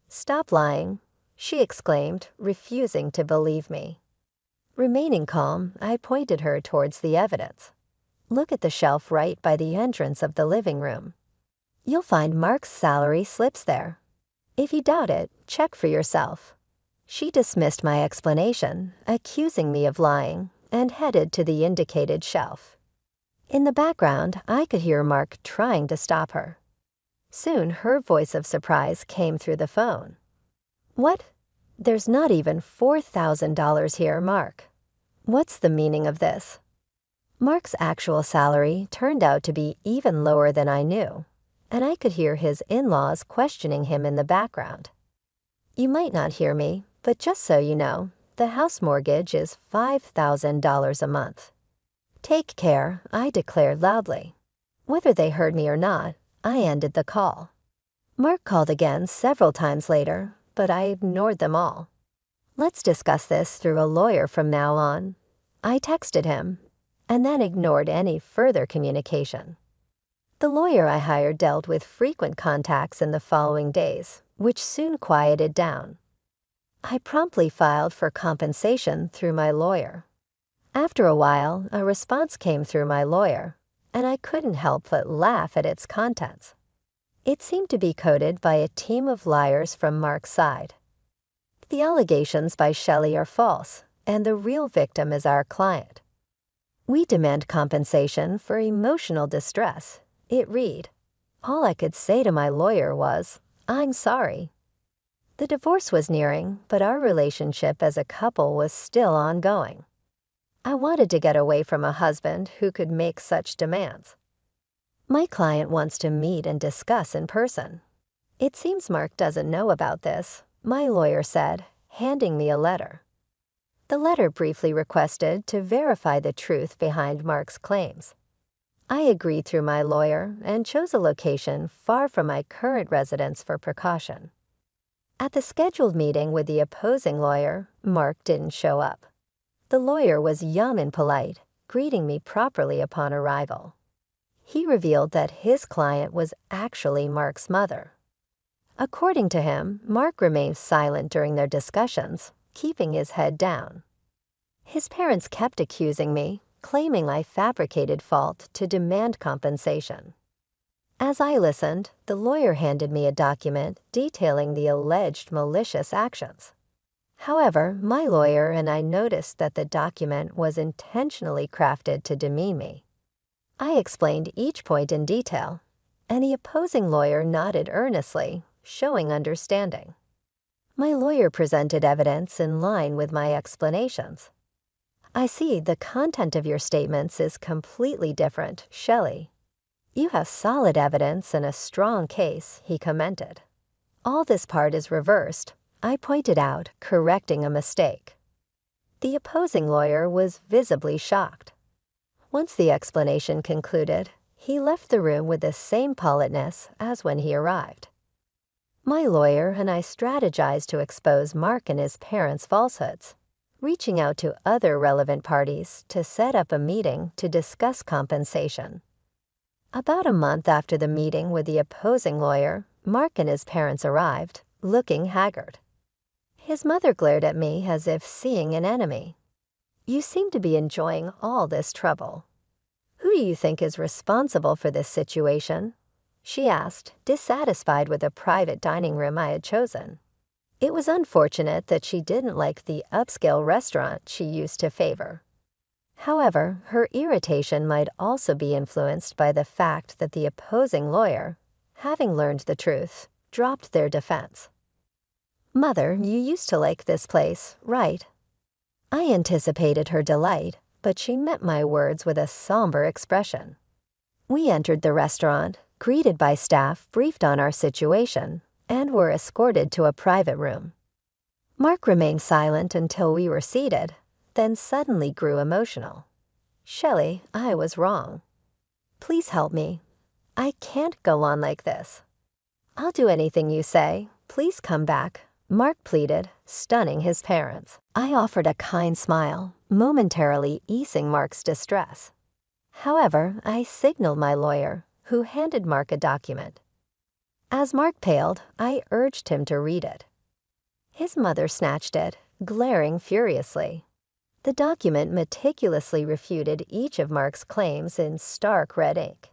Stop lying, she exclaimed, refusing to believe me. Remaining calm, I pointed her towards the evidence. Look at the shelf right by the entrance of the living room. You'll find Mark's salary slips there. If you doubt it, check for yourself. She dismissed my explanation, accusing me of lying, and headed to the indicated shelf. In the background, I could hear Mark trying to stop her. Soon, her voice of surprise came through the phone. What? There's not even $4,000 here, Mark. What's the meaning of this? Mark's actual salary turned out to be even lower than I knew, and I could hear his in-laws questioning him in the background. You might not hear me, but just so you know, the house mortgage is $5,000 a month. Take care, I declared loudly. Whether they heard me or not, I ended the call. Mark called again several times later, but I ignored them all. Let's discuss this through a lawyer from now on. I texted him, and then ignored any further communication. The lawyer I hired dealt with frequent contacts in the following days, which soon quieted down. I promptly filed for compensation through my lawyer. After a while, a response came through my lawyer, and I couldn't help but laugh at its contents. It seemed to be coded by a team of liars from Mark's side. The allegations by Shelley are false, and the real victim is our client. We demand compensation for emotional distress, it read. All I could say to my lawyer was, I'm sorry. The divorce was nearing, but our relationship as a couple was still ongoing. I wanted to get away from a husband who could make such demands. My client wants to meet and discuss in person. It seems Mark doesn't know about this, my lawyer said, handing me a letter. The letter briefly requested to verify the truth behind Mark's claims. I agreed through my lawyer and chose a location far from my current residence for precaution. At the scheduled meeting with the opposing lawyer, Mark didn't show up. The lawyer was young and polite, greeting me properly upon arrival. He revealed that his client was actually Mark's mother. According to him, Mark remained silent during their discussions, keeping his head down. His parents kept accusing me, claiming I fabricated fault to demand compensation. As I listened, the lawyer handed me a document detailing the alleged malicious actions. However, my lawyer and I noticed that the document was intentionally crafted to demean me. I explained each point in detail, and the opposing lawyer nodded earnestly, showing understanding. My lawyer presented evidence in line with my explanations. I see the content of your statements is completely different, Shelley. You have solid evidence and a strong case, he commented. All this part is reversed, I pointed out, correcting a mistake. The opposing lawyer was visibly shocked. Once the explanation concluded, he left the room with the same politeness as when he arrived. My lawyer and I strategized to expose Mark and his parents' falsehoods, reaching out to other relevant parties to set up a meeting to discuss compensation. About a month after the meeting with the opposing lawyer, Mark and his parents arrived, looking haggard. His mother glared at me as if seeing an enemy. You seem to be enjoying all this trouble. Who do you think is responsible for this situation? She asked, dissatisfied with the private dining room I had chosen. It was unfortunate that she didn't like the upscale restaurant she used to favor. However, her irritation might also be influenced by the fact that the opposing lawyer, having learned the truth, dropped their defense. Mother, you used to like this place, right? I anticipated her delight, but she met my words with a somber expression. We entered the restaurant, greeted by staff briefed on our situation, and were escorted to a private room. Mark remained silent until we were seated, then suddenly grew emotional. Shelley, I was wrong. Please help me. I can't go on like this. I'll do anything you say. Please come back, Mark pleaded, stunning his parents. I offered a kind smile, momentarily easing Mark's distress. However, I signaled my lawyer, who handed Mark a document. As Mark paled, I urged him to read it. His mother snatched it, glaring furiously. The document meticulously refuted each of Mark's claims in stark red ink.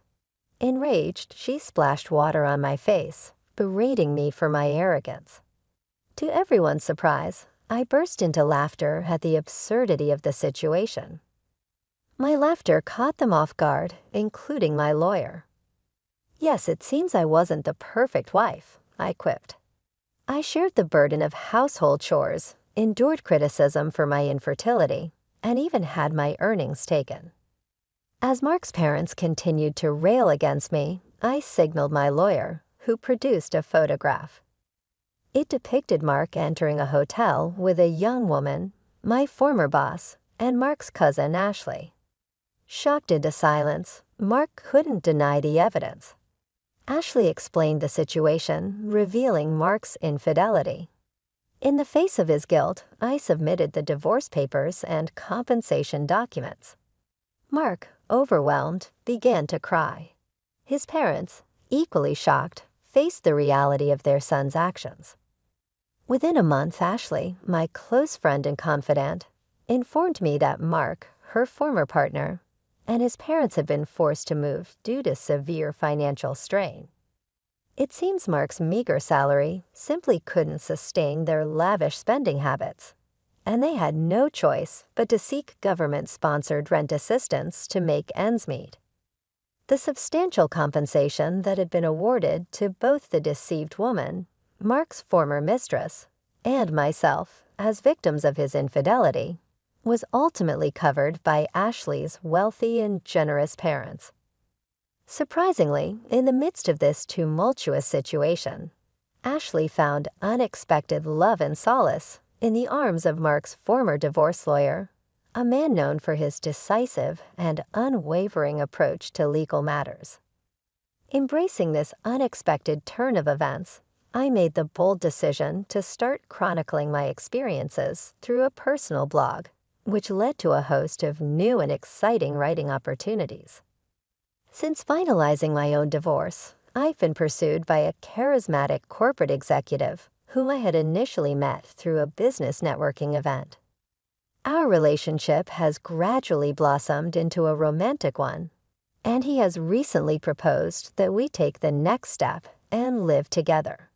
Enraged, she splashed water on my face, berating me for my arrogance. To everyone's surprise, I burst into laughter at the absurdity of the situation. My laughter caught them off guard, including my lawyer. Yes, it seems I wasn't the perfect wife, I quipped. I shared the burden of household chores, endured criticism for my infertility, and even had my earnings taken. As Mark's parents continued to rail against me, I signaled my lawyer, who produced a photograph. It depicted Mark entering a hotel with a young woman, my former boss, and Mark's cousin Ashley. Shocked into silence, Mark couldn't deny the evidence. Ashley explained the situation, revealing Mark's infidelity. In the face of his guilt, I submitted the divorce papers and compensation documents. Mark, overwhelmed, began to cry. His parents, equally shocked, faced the reality of their son's actions. Within a month, Ashley, my close friend and confidant, informed me that Mark, her former partner, and his parents had been forced to move due to severe financial strain. It seems Mark's meager salary simply couldn't sustain their lavish spending habits, and they had no choice but to seek government-sponsored rent assistance to make ends meet. The substantial compensation that had been awarded to both the deceived woman, Mark's former mistress, and myself as victims of his infidelity, was ultimately covered by Ashley's wealthy and generous parents. Surprisingly, in the midst of this tumultuous situation, Ashley found unexpected love and solace in the arms of Mark's former divorce lawyer, a man known for his decisive and unwavering approach to legal matters. Embracing this unexpected turn of events, I made the bold decision to start chronicling my experiences through a personal blog, which led to a host of new and exciting writing opportunities. Since finalizing my own divorce, I've been pursued by a charismatic corporate executive whom I had initially met through a business networking event. Our relationship has gradually blossomed into a romantic one, and he has recently proposed that we take the next step and live together.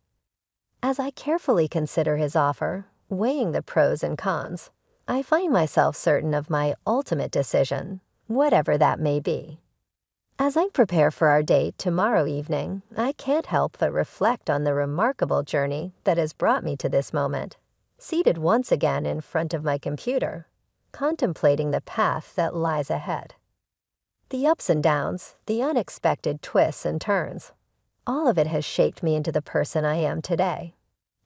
As I carefully consider his offer, weighing the pros and cons, I find myself certain of my ultimate decision, whatever that may be. As I prepare for our date tomorrow evening, I can't help but reflect on the remarkable journey that has brought me to this moment, seated once again in front of my computer, contemplating the path that lies ahead. The ups and downs, the unexpected twists and turns, all of it has shaped me into the person I am today,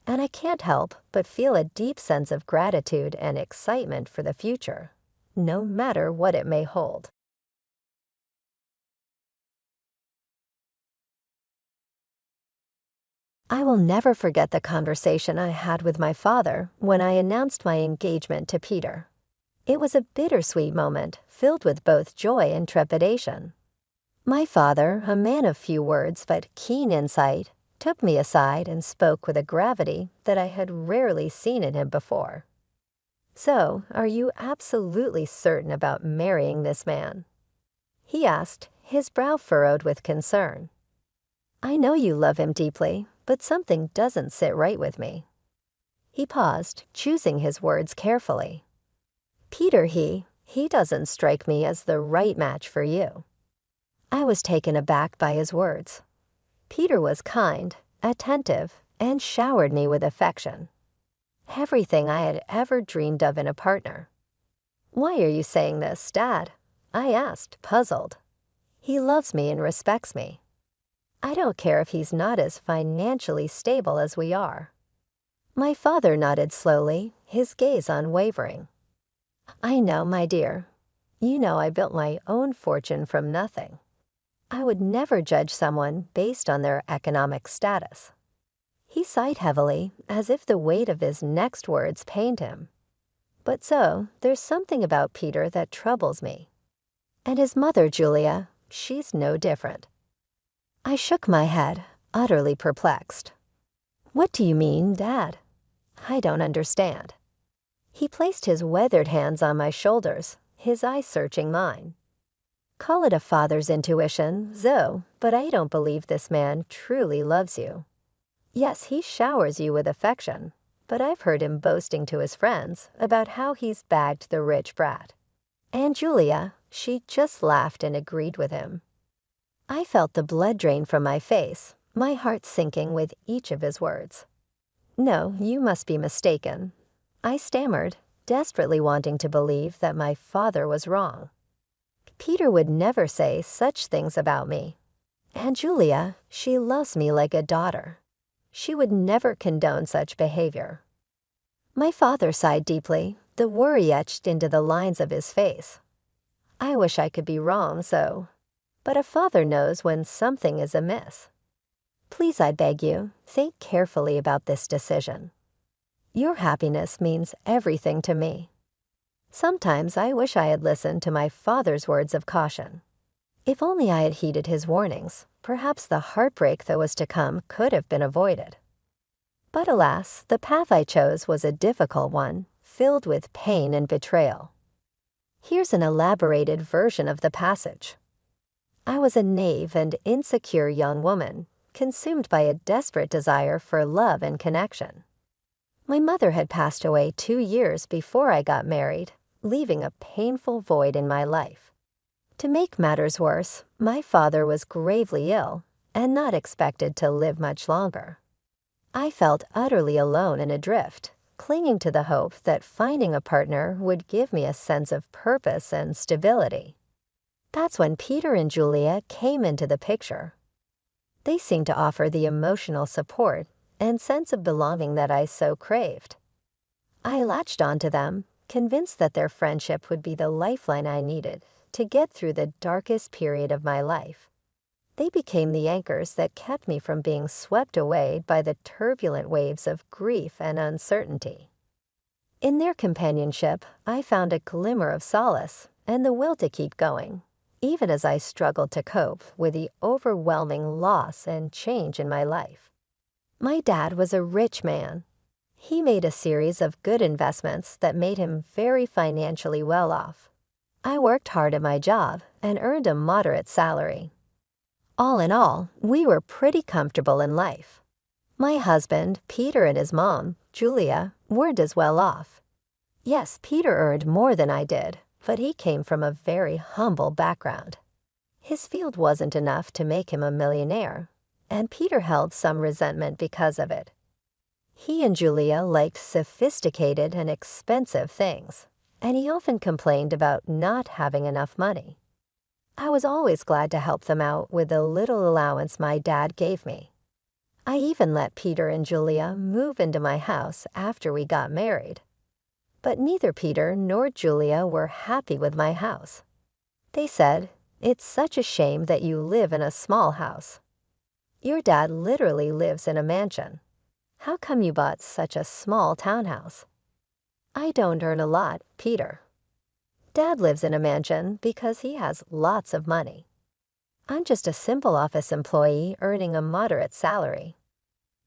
and I can't help but feel a deep sense of gratitude and excitement for the future, no matter what it may hold. I will never forget the conversation I had with my father when I announced my engagement to Peter. It was a bittersweet moment filled with both joy and trepidation. My father, a man of few words but keen insight, took me aside and spoke with a gravity that I had rarely seen in him before. "So, are you absolutely certain about marrying this man?" he asked, his brow furrowed with concern. "I know you love him deeply, but something doesn't sit right with me." He paused, choosing his words carefully. "Peter, he doesn't strike me as the right match for you." I was taken aback by his words. Peter was kind, attentive, and showered me with affection. Everything I had ever dreamed of in a partner. "Why are you saying this, Dad?" I asked, puzzled. "He loves me and respects me. I don't care if he's not as financially stable as we are." My father nodded slowly, his gaze unwavering. "I know, my dear. You know I built my own fortune from nothing. I would never judge someone based on their economic status." He sighed heavily, as if the weight of his next words pained him. But Zoe, there's something about Peter that troubles me. And his mother, Julia, she's no different. I shook my head, utterly perplexed. What do you mean, Dad? I don't understand. He placed his weathered hands on my shoulders, his eyes searching mine. Call it a father's intuition, Zoe, but I don't believe this man truly loves you. Yes, he showers you with affection, but I've heard him boasting to his friends about how he's bagged the rich brat. And Julia, she just laughed and agreed with him. I felt the blood drain from my face, my heart sinking with each of his words. No, you must be mistaken. I stammered, desperately wanting to believe that my father was wrong. Peter would never say such things about me. And Julia, she loves me like a daughter. She would never condone such behavior. My father sighed deeply, the worry etched into the lines of his face. I wish I could be wrong, Zoe, but a father knows when something is amiss. Please, I beg you, think carefully about this decision. Your happiness means everything to me. Sometimes I wish I had listened to my father's words of caution. If only I had heeded his warnings, perhaps the heartbreak that was to come could have been avoided. But alas, the path I chose was a difficult one, filled with pain and betrayal. Here's an elaborated version of the passage. I was a naive and insecure young woman, consumed by a desperate desire for love and connection. My mother had passed away 2 years before I got married, leaving a painful void in my life. To make matters worse, my father was gravely ill and not expected to live much longer. I felt utterly alone and adrift, clinging to the hope that finding a partner would give me a sense of purpose and stability. That's when Peter and Julia came into the picture. They seemed to offer the emotional support and sense of belonging that I so craved. I latched onto them, convinced that their friendship would be the lifeline I needed to get through the darkest period of my life. They became the anchors that kept me from being swept away by the turbulent waves of grief and uncertainty. In their companionship, I found a glimmer of solace and the will to keep going, even as I struggled to cope with the overwhelming loss and change in my life. My dad was a rich man. He made a series of good investments that made him very financially well off. I worked hard at my job and earned a moderate salary. All in all, we were pretty comfortable in life. My husband, Peter, and his mom, Julia, weren't as well off. Yes, Peter earned more than I did, but he came from a very humble background. His field wasn't enough to make him a millionaire, and Peter held some resentment because of it. He and Julia liked sophisticated and expensive things, and he often complained about not having enough money. I was always glad to help them out with the little allowance my dad gave me. I even let Peter and Julia move into my house after we got married. But neither Peter nor Julia were happy with my house. They said, "It's such a shame that you live in a small house. Your dad literally lives in a mansion. How come you bought such a small townhouse?" I don't earn a lot, Peter. Dad lives in a mansion because he has lots of money. I'm just a simple office employee earning a moderate salary.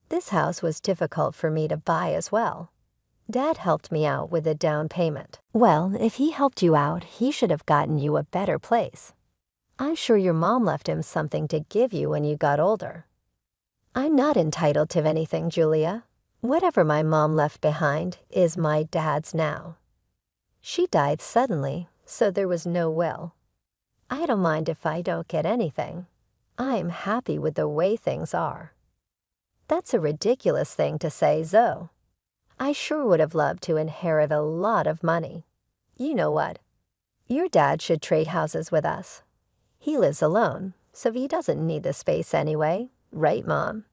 This house was difficult for me to buy as well. Dad helped me out with a down payment. Well, if he helped you out, he should have gotten you a better place. I'm sure your mom left him something to give you when you got older. I'm not entitled to anything, Julia. Whatever my mom left behind is my dad's now. She died suddenly, so there was no will. I don't mind if I don't get anything. I'm happy with the way things are. That's a ridiculous thing to say, Zoe. I sure would have loved to inherit a lot of money. You know what? Your dad should trade houses with us. He lives alone, so he doesn't need the space anyway, right, Mom?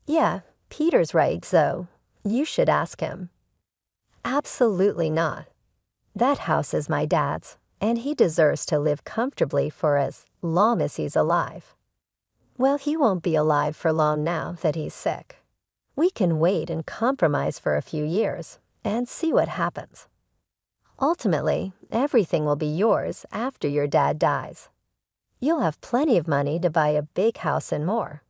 Yeah, Peter's right, Zoe. You should ask him. Absolutely not. That house is my dad's, and he deserves to live comfortably for as long as he's alive. Well, he won't be alive for long now that he's sick. We can wait and compromise for a few years and see what happens. Ultimately, everything will be yours after your dad dies. You'll have plenty of money to buy a big house and more.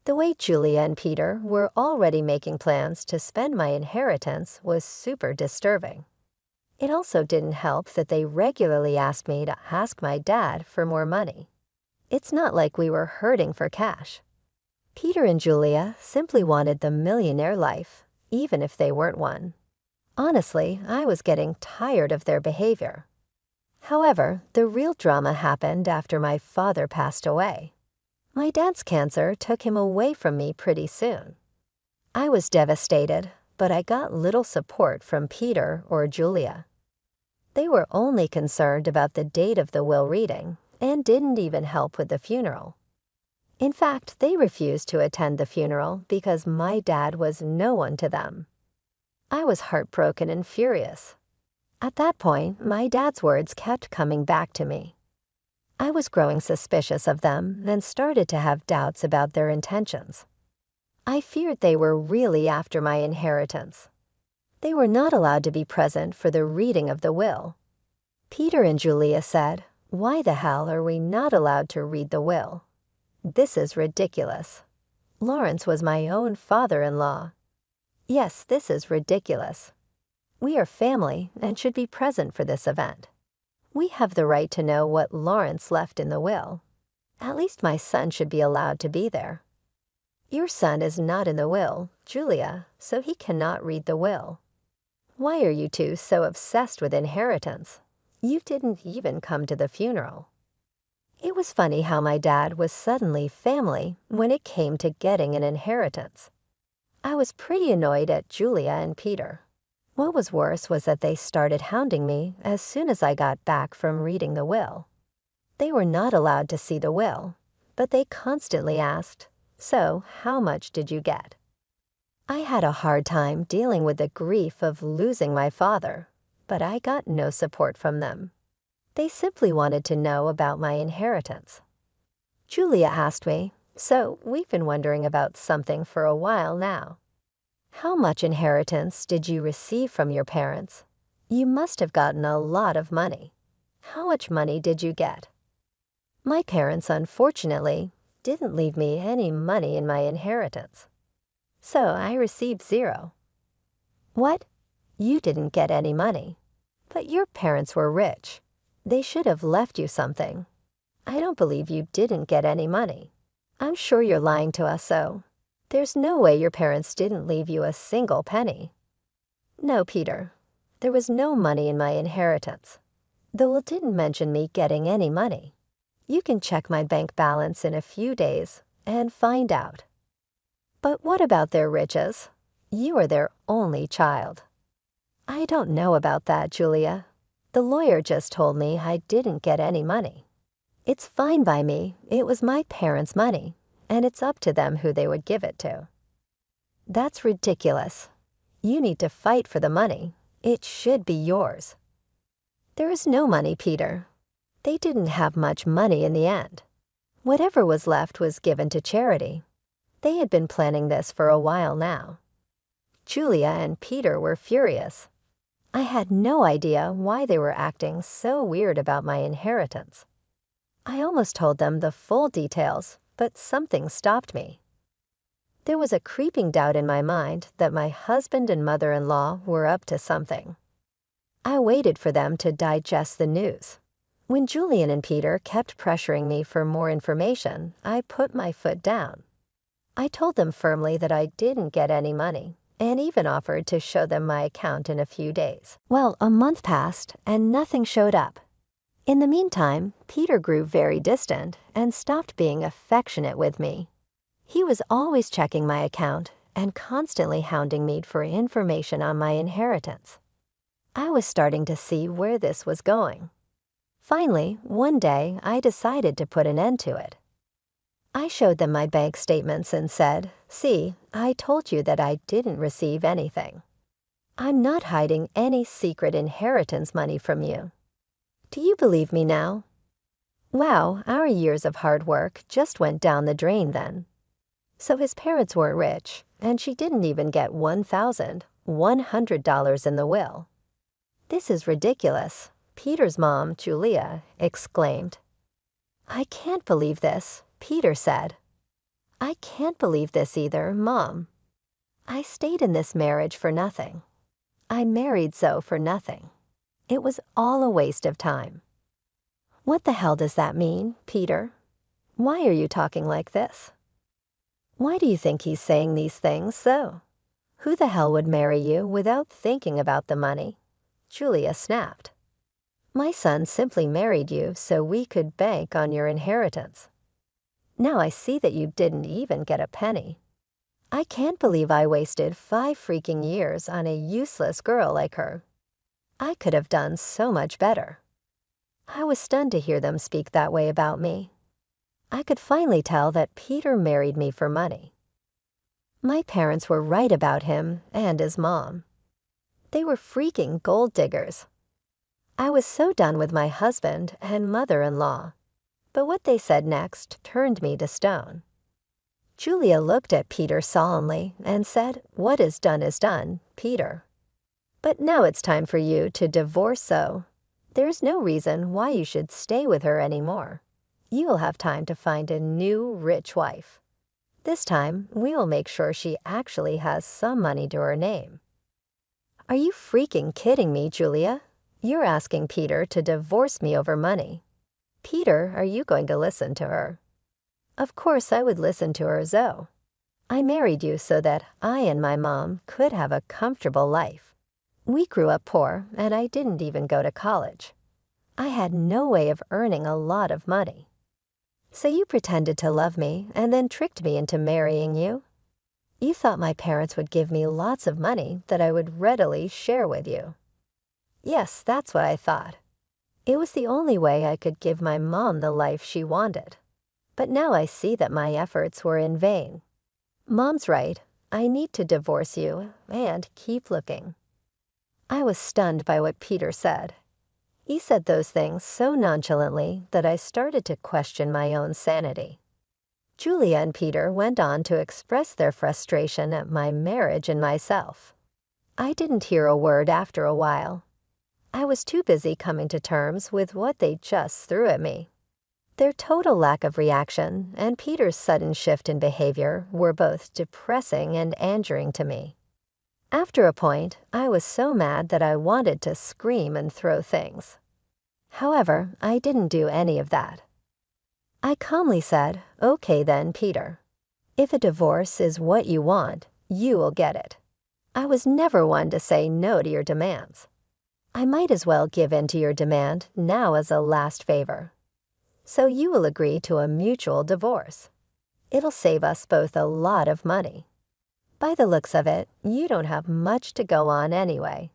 The way Julia and Peter were already making plans to spend my inheritance was super disturbing. It also didn't help that they regularly asked me to ask my dad for more money. It's not like we were hurting for cash. Peter and Julia simply wanted the millionaire life, even if they weren't one. Honestly, I was getting tired of their behavior. However, the real drama happened after my father passed away. My dad's cancer took him away from me pretty soon. I was devastated, but I got little support from Peter or Julia. They were only concerned about the date of the will reading and didn't even help with the funeral. In fact, they refused to attend the funeral because my dad was no one to them. I was heartbroken and furious. At that point, my dad's words kept coming back to me. I was growing suspicious of them and started to have doubts about their intentions. I feared they were really after my inheritance. They were not allowed to be present for the reading of the will. Peter and Julia said, "Why the hell are we not allowed to read the will? This is ridiculous. Lawrence was my own father-in-law. Yes, this is ridiculous. We are family and should be present for this event. We have the right to know what Lawrence left in the will. At least my son should be allowed to be there. Your son is not in the will, Julia, so he cannot read the will. Why are you two so obsessed with inheritance? You didn't even come to the funeral." It was funny how my dad was suddenly family when it came to getting an inheritance. I was pretty annoyed at Julia and Peter. What was worse was that they started hounding me as soon as I got back from reading the will. They were not allowed to see the will, but they constantly asked, "So, how much did you get?" I had a hard time dealing with the grief of losing my father, but I got no support from them. They simply wanted to know about my inheritance. Julia asked me, "So, we've been wondering about something for a while now. How much inheritance did you receive from your parents? You must have gotten a lot of money. How much money did you get?" My parents, unfortunately, didn't leave me any money in my inheritance. So I received zero. "What? You didn't get any money? But your parents were rich. They should have left you something. I don't believe you didn't get any money. I'm sure you're lying to us, so there's no way your parents didn't leave you a single penny." "No, Peter. There was no money in my inheritance. The will didn't mention me getting any money. You can check my bank balance in a few days and find out." "But what about their riches? You are their only child." "I don't know about that, Julia. The lawyer just told me I didn't get any money. It's fine by me. It was my parents' money, and it's up to them who they would give it to." "That's ridiculous. You need to fight for the money. It should be yours." "There is no money, Peter. They didn't have much money in the end. Whatever was left was given to charity. They had been planning this for a while now." Julia and Peter were furious. I had no idea why they were acting so weird about my inheritance. I almost told them the full details, but something stopped me. There was a creeping doubt in my mind that my husband and mother-in-law were up to something. I waited for them to digest the news. When Julian and Peter kept pressuring me for more information, I put my foot down. I told them firmly that I didn't get any money, and even offered to show them my account in a few days. Well, a month passed, and nothing showed up. In the meantime, Peter grew very distant and stopped being affectionate with me. He was always checking my account and constantly hounding me for information on my inheritance. I was starting to see where this was going. Finally, one day, I decided to put an end to it. I showed them my bank statements and said, "See, I told you that I didn't receive anything. I'm not hiding any secret inheritance money from you. Do you believe me now?" Wow, our years of hard work just went down the drain then. So his parents weren't rich, and she didn't even get $1,100 in the will. "This is ridiculous," Peter's mom, Julia, exclaimed. "I can't believe this," Peter said. "I can't believe this either, Mom. I stayed in this marriage for nothing. I married Zoe for nothing. It was all a waste of time." "What the hell does that mean, Peter? Why are you talking like this? Why do you think he's saying these things, Zoe? Who the hell would marry you without thinking about the money?" Julia snapped. "My son simply married you so we could bank on your inheritance. Now I see that you didn't even get a penny. I can't believe I wasted 5 freaking years on a useless girl like her. I could have done so much better." I was stunned to hear them speak that way about me. I could finally tell that Peter married me for money. My parents were right about him and his mom. They were freaking gold diggers. I was so done with my husband and mother-in-law, but what they said next turned me to stone. Julia looked at Peter solemnly and said, "What is done, Peter. But now it's time for you to divorce Zoe. There's no reason why you should stay with her anymore. You'll have time to find a new, rich wife. This time, we'll make sure she actually has some money to her name." "Are you freaking kidding me, Julia? You're asking Peter to divorce me over money. Peter, are you going to listen to her?" "Of course I would listen to her, Zoe. I married you so that I and my mom could have a comfortable life. We grew up poor, and I didn't even go to college. I had no way of earning a lot of money. So you pretended to love me and then tricked me into marrying you? You thought my parents would give me lots of money that I would readily share with you." "Yes, that's what I thought. It was the only way I could give my mom the life she wanted. But now I see that my efforts were in vain. Mom's right. I need to divorce you and keep looking." I was stunned by what Peter said. He said those things so nonchalantly that I started to question my own sanity. Julia and Peter went on to express their frustration at my marriage and myself. I didn't hear a word after a while. I was too busy coming to terms with what they just threw at me. Their total lack of reaction and Peter's sudden shift in behavior were both depressing and angering to me. After a point, I was so mad that I wanted to scream and throw things. However, I didn't do any of that. I calmly said, "Okay then, Peter. If a divorce is what you want, you will get it. I was never one to say no to your demands. I might as well give in to your demand now as a last favor. So you will agree to a mutual divorce. It'll save us both a lot of money. By the looks of it, you don't have much to go on anyway.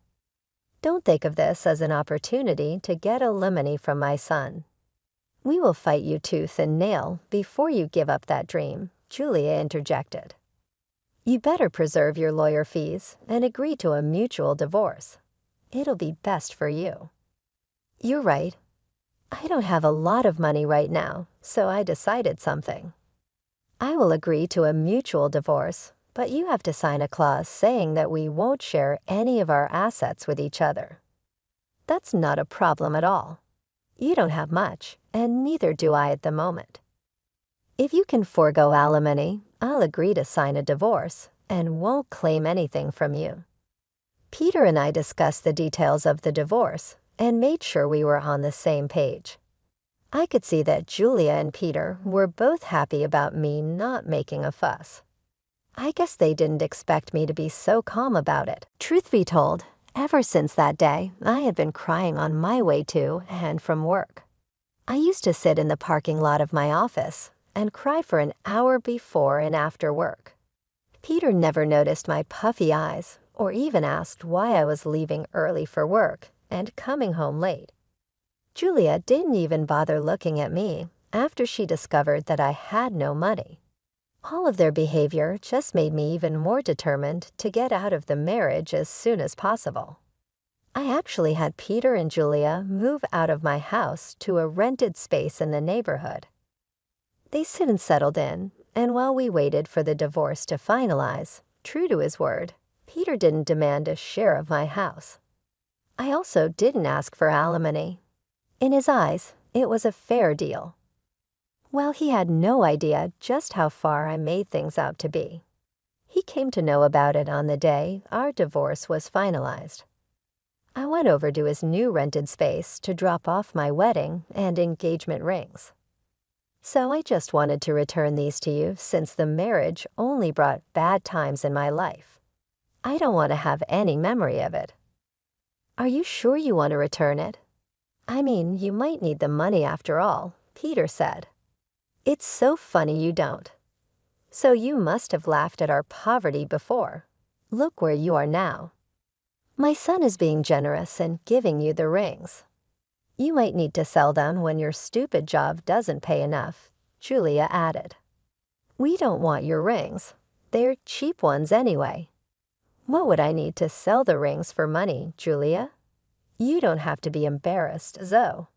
Don't think of this as an opportunity to get alimony from my son. We will fight you tooth and nail before you give up that dream," Julia interjected. "You better preserve your lawyer fees and agree to a mutual divorce. It'll be best for you." "You're right. I don't have a lot of money right now, so I decided something. I will agree to a mutual divorce, but you have to sign a clause saying that we won't share any of our assets with each other. That's not a problem at all. You don't have much, and neither do I at the moment. If you can forego alimony, I'll agree to sign a divorce and won't claim anything from you." Peter and I discussed the details of the divorce and made sure we were on the same page. I could see that Julia and Peter were both happy about me not making a fuss. I guess they didn't expect me to be so calm about it. Truth be told, ever since that day, I had been crying on my way to and from work. I used to sit in the parking lot of my office and cry for an hour before and after work. Peter never noticed my puffy eyes or even asked why I was leaving early for work and coming home late. Julia didn't even bother looking at me after she discovered that I had no money. All of their behavior just made me even more determined to get out of the marriage as soon as possible. I actually had Peter and Julia move out of my house to a rented space in the neighborhood. They soon settled in, and while we waited for the divorce to finalize, true to his word, Peter didn't demand a share of my house. I also didn't ask for alimony. In his eyes, it was a fair deal. Well, he had no idea just how far I made things out to be. He came to know about it on the day our divorce was finalized. I went over to his new rented space to drop off my wedding and engagement rings. So I just wanted to return these to you since the marriage only brought bad times in my life. I don't want to have any memory of it. Are you sure you want to return it? I mean, you might need the money after all, Peter said. It's so funny you don't. So you must have laughed at our poverty before. Look where you are now. My son is being generous and giving you the rings. You might need to sell them when your stupid job doesn't pay enough, Julia added. We don't want your rings. They're cheap ones anyway. What would I need to sell the rings for money, Julia? You don't have to be embarrassed, Zoe.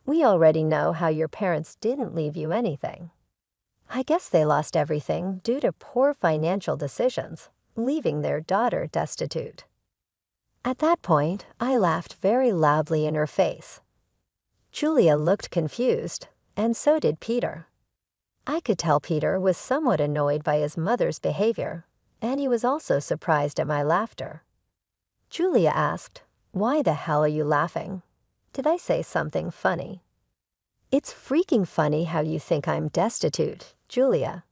We already know how your parents didn't leave you anything. I guess they lost everything due to poor financial decisions, leaving their daughter destitute. At that point, I laughed very loudly in her face. Julia looked confused, and so did Peter. I could tell Peter was somewhat annoyed by his mother's behavior, and he was also surprised at my laughter. Julia asked, "Why the hell are you laughing? Did I say something funny?" It's freaking funny how you think I'm destitute, Julia.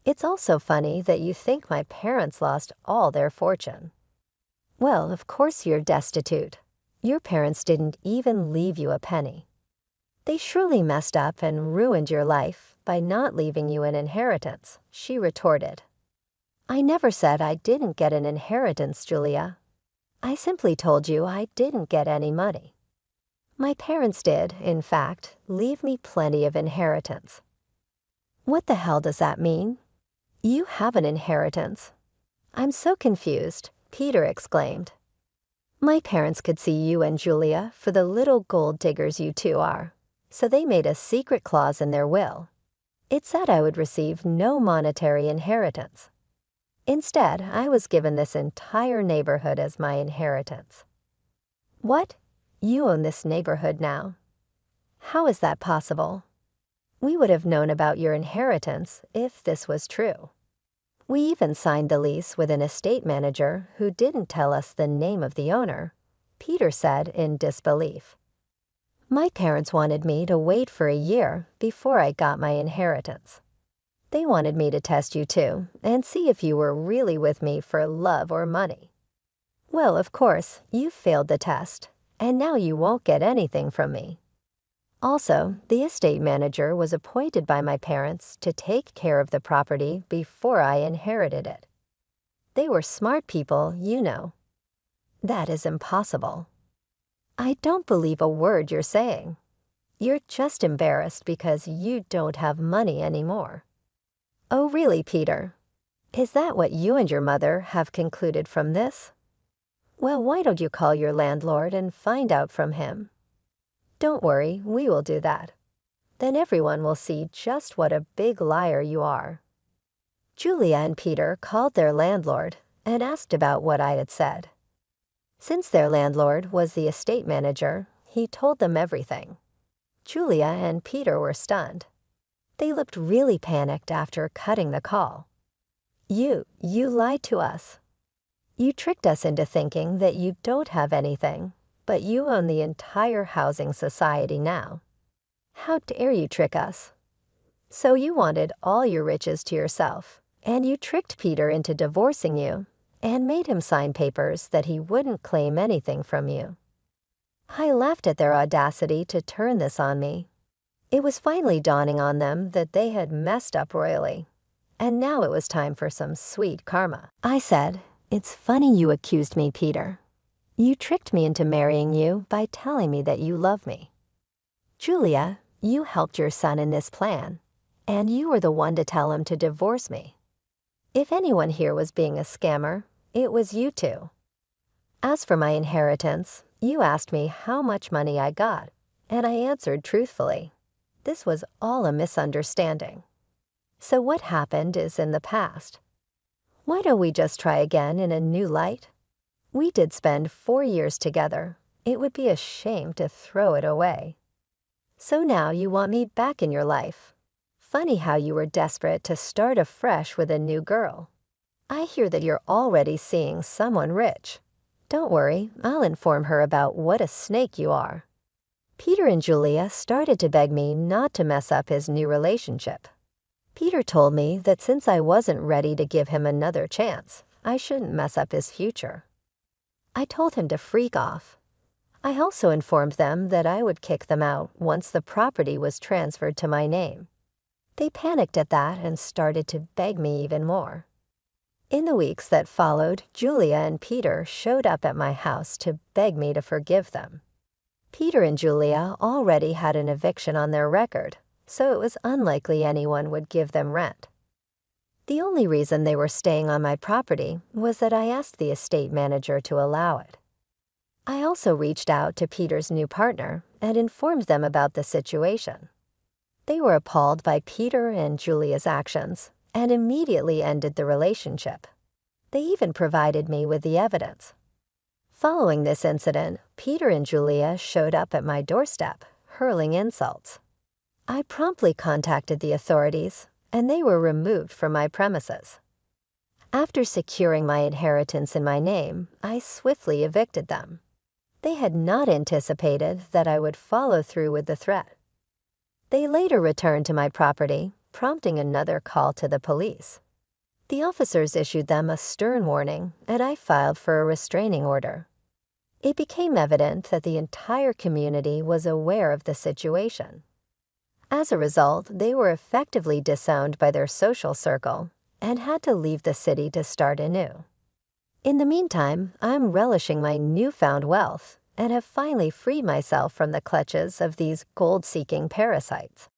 It's also funny that you think my parents lost all their fortune. Well, of course you're destitute. Your parents didn't even leave you a penny. They surely messed up and ruined your life by not leaving you an inheritance, she retorted. I never said I didn't get an inheritance, Julia. I simply told you I didn't get any money. My parents did, in fact, leave me plenty of inheritance. What the hell does that mean? You have an inheritance. I'm so confused, Peter exclaimed. My parents could see you and Julia for the little gold diggers you two are, so they made a secret clause in their will. It said I would receive no monetary inheritance. Instead, I was given this entire neighborhood as my inheritance. What? You own this neighborhood now. How is that possible? We would have known about your inheritance if this was true. We even signed the lease with an estate manager who didn't tell us the name of the owner, Peter said in disbelief. My parents wanted me to wait for a year before I got my inheritance. They wanted me to test you too and see if you were really with me for love or money. Well, of course, you failed the test, and now you won't get anything from me. Also, the estate manager was appointed by my parents to take care of the property before I inherited it. They were smart people, you know. That is impossible. I don't believe a word you're saying. You're just embarrassed because you don't have money anymore. Oh, really, Peter? Is that what you and your mother have concluded from this? Well, why don't you call your landlord and find out from him? Don't worry, we will do that. Then everyone will see just what a big liar you are. Julia and Peter called their landlord and asked about what I had said. Since their landlord was the estate manager, he told them everything. Julia and Peter were stunned. They looked really panicked after cutting the call. You lied to us. You tricked us into thinking that you don't have anything, but you own the entire housing society now. How dare you trick us? So you wanted all your riches to yourself, and you tricked Peter into divorcing you and made him sign papers that he wouldn't claim anything from you. I laughed at their audacity to turn this on me. It was finally dawning on them that they had messed up royally, and now it was time for some sweet karma. I said, "It's funny you accused me, Peter. You tricked me into marrying you by telling me that you love me. Julia, you helped your son in this plan, and you were the one to tell him to divorce me. If anyone here was being a scammer, it was you two. As for my inheritance, you asked me how much money I got, and I answered truthfully. This was all a misunderstanding. So what happened is in the past. Why don't we just try again in a new light? We did spend 4 years together. It would be a shame to throw it away. So now you want me back in your life. Funny how you were desperate to start afresh with a new girl. I hear that you're already seeing someone rich. Don't worry, I'll inform her about what a snake you are. Peter and Julia started to beg me not to mess up his new relationship. Peter told me that since I wasn't ready to give him another chance, I shouldn't mess up his future. I told him to freak off. I also informed them that I would kick them out once the property was transferred to my name. They panicked at that and started to beg me even more. In the weeks that followed, Julia and Peter showed up at my house to beg me to forgive them. Peter and Julia already had an eviction on their record, so it was unlikely anyone would give them rent. The only reason they were staying on my property was that I asked the estate manager to allow it. I also reached out to Peter's new partner and informed them about the situation. They were appalled by Peter and Julia's actions and immediately ended the relationship. They even provided me with the evidence. Following this incident, Peter and Julia showed up at my doorstep, hurling insults. I promptly contacted the authorities, and they were removed from my premises. After securing my inheritance in my name, I swiftly evicted them. They had not anticipated that I would follow through with the threat. They later returned to my property, prompting another call to the police. The officers issued them a stern warning, and I filed for a restraining order. It became evident that the entire community was aware of the situation. As a result, they were effectively disowned by their social circle and had to leave the city to start anew. In the meantime, I'm relishing my newfound wealth and have finally freed myself from the clutches of these gold-seeking parasites.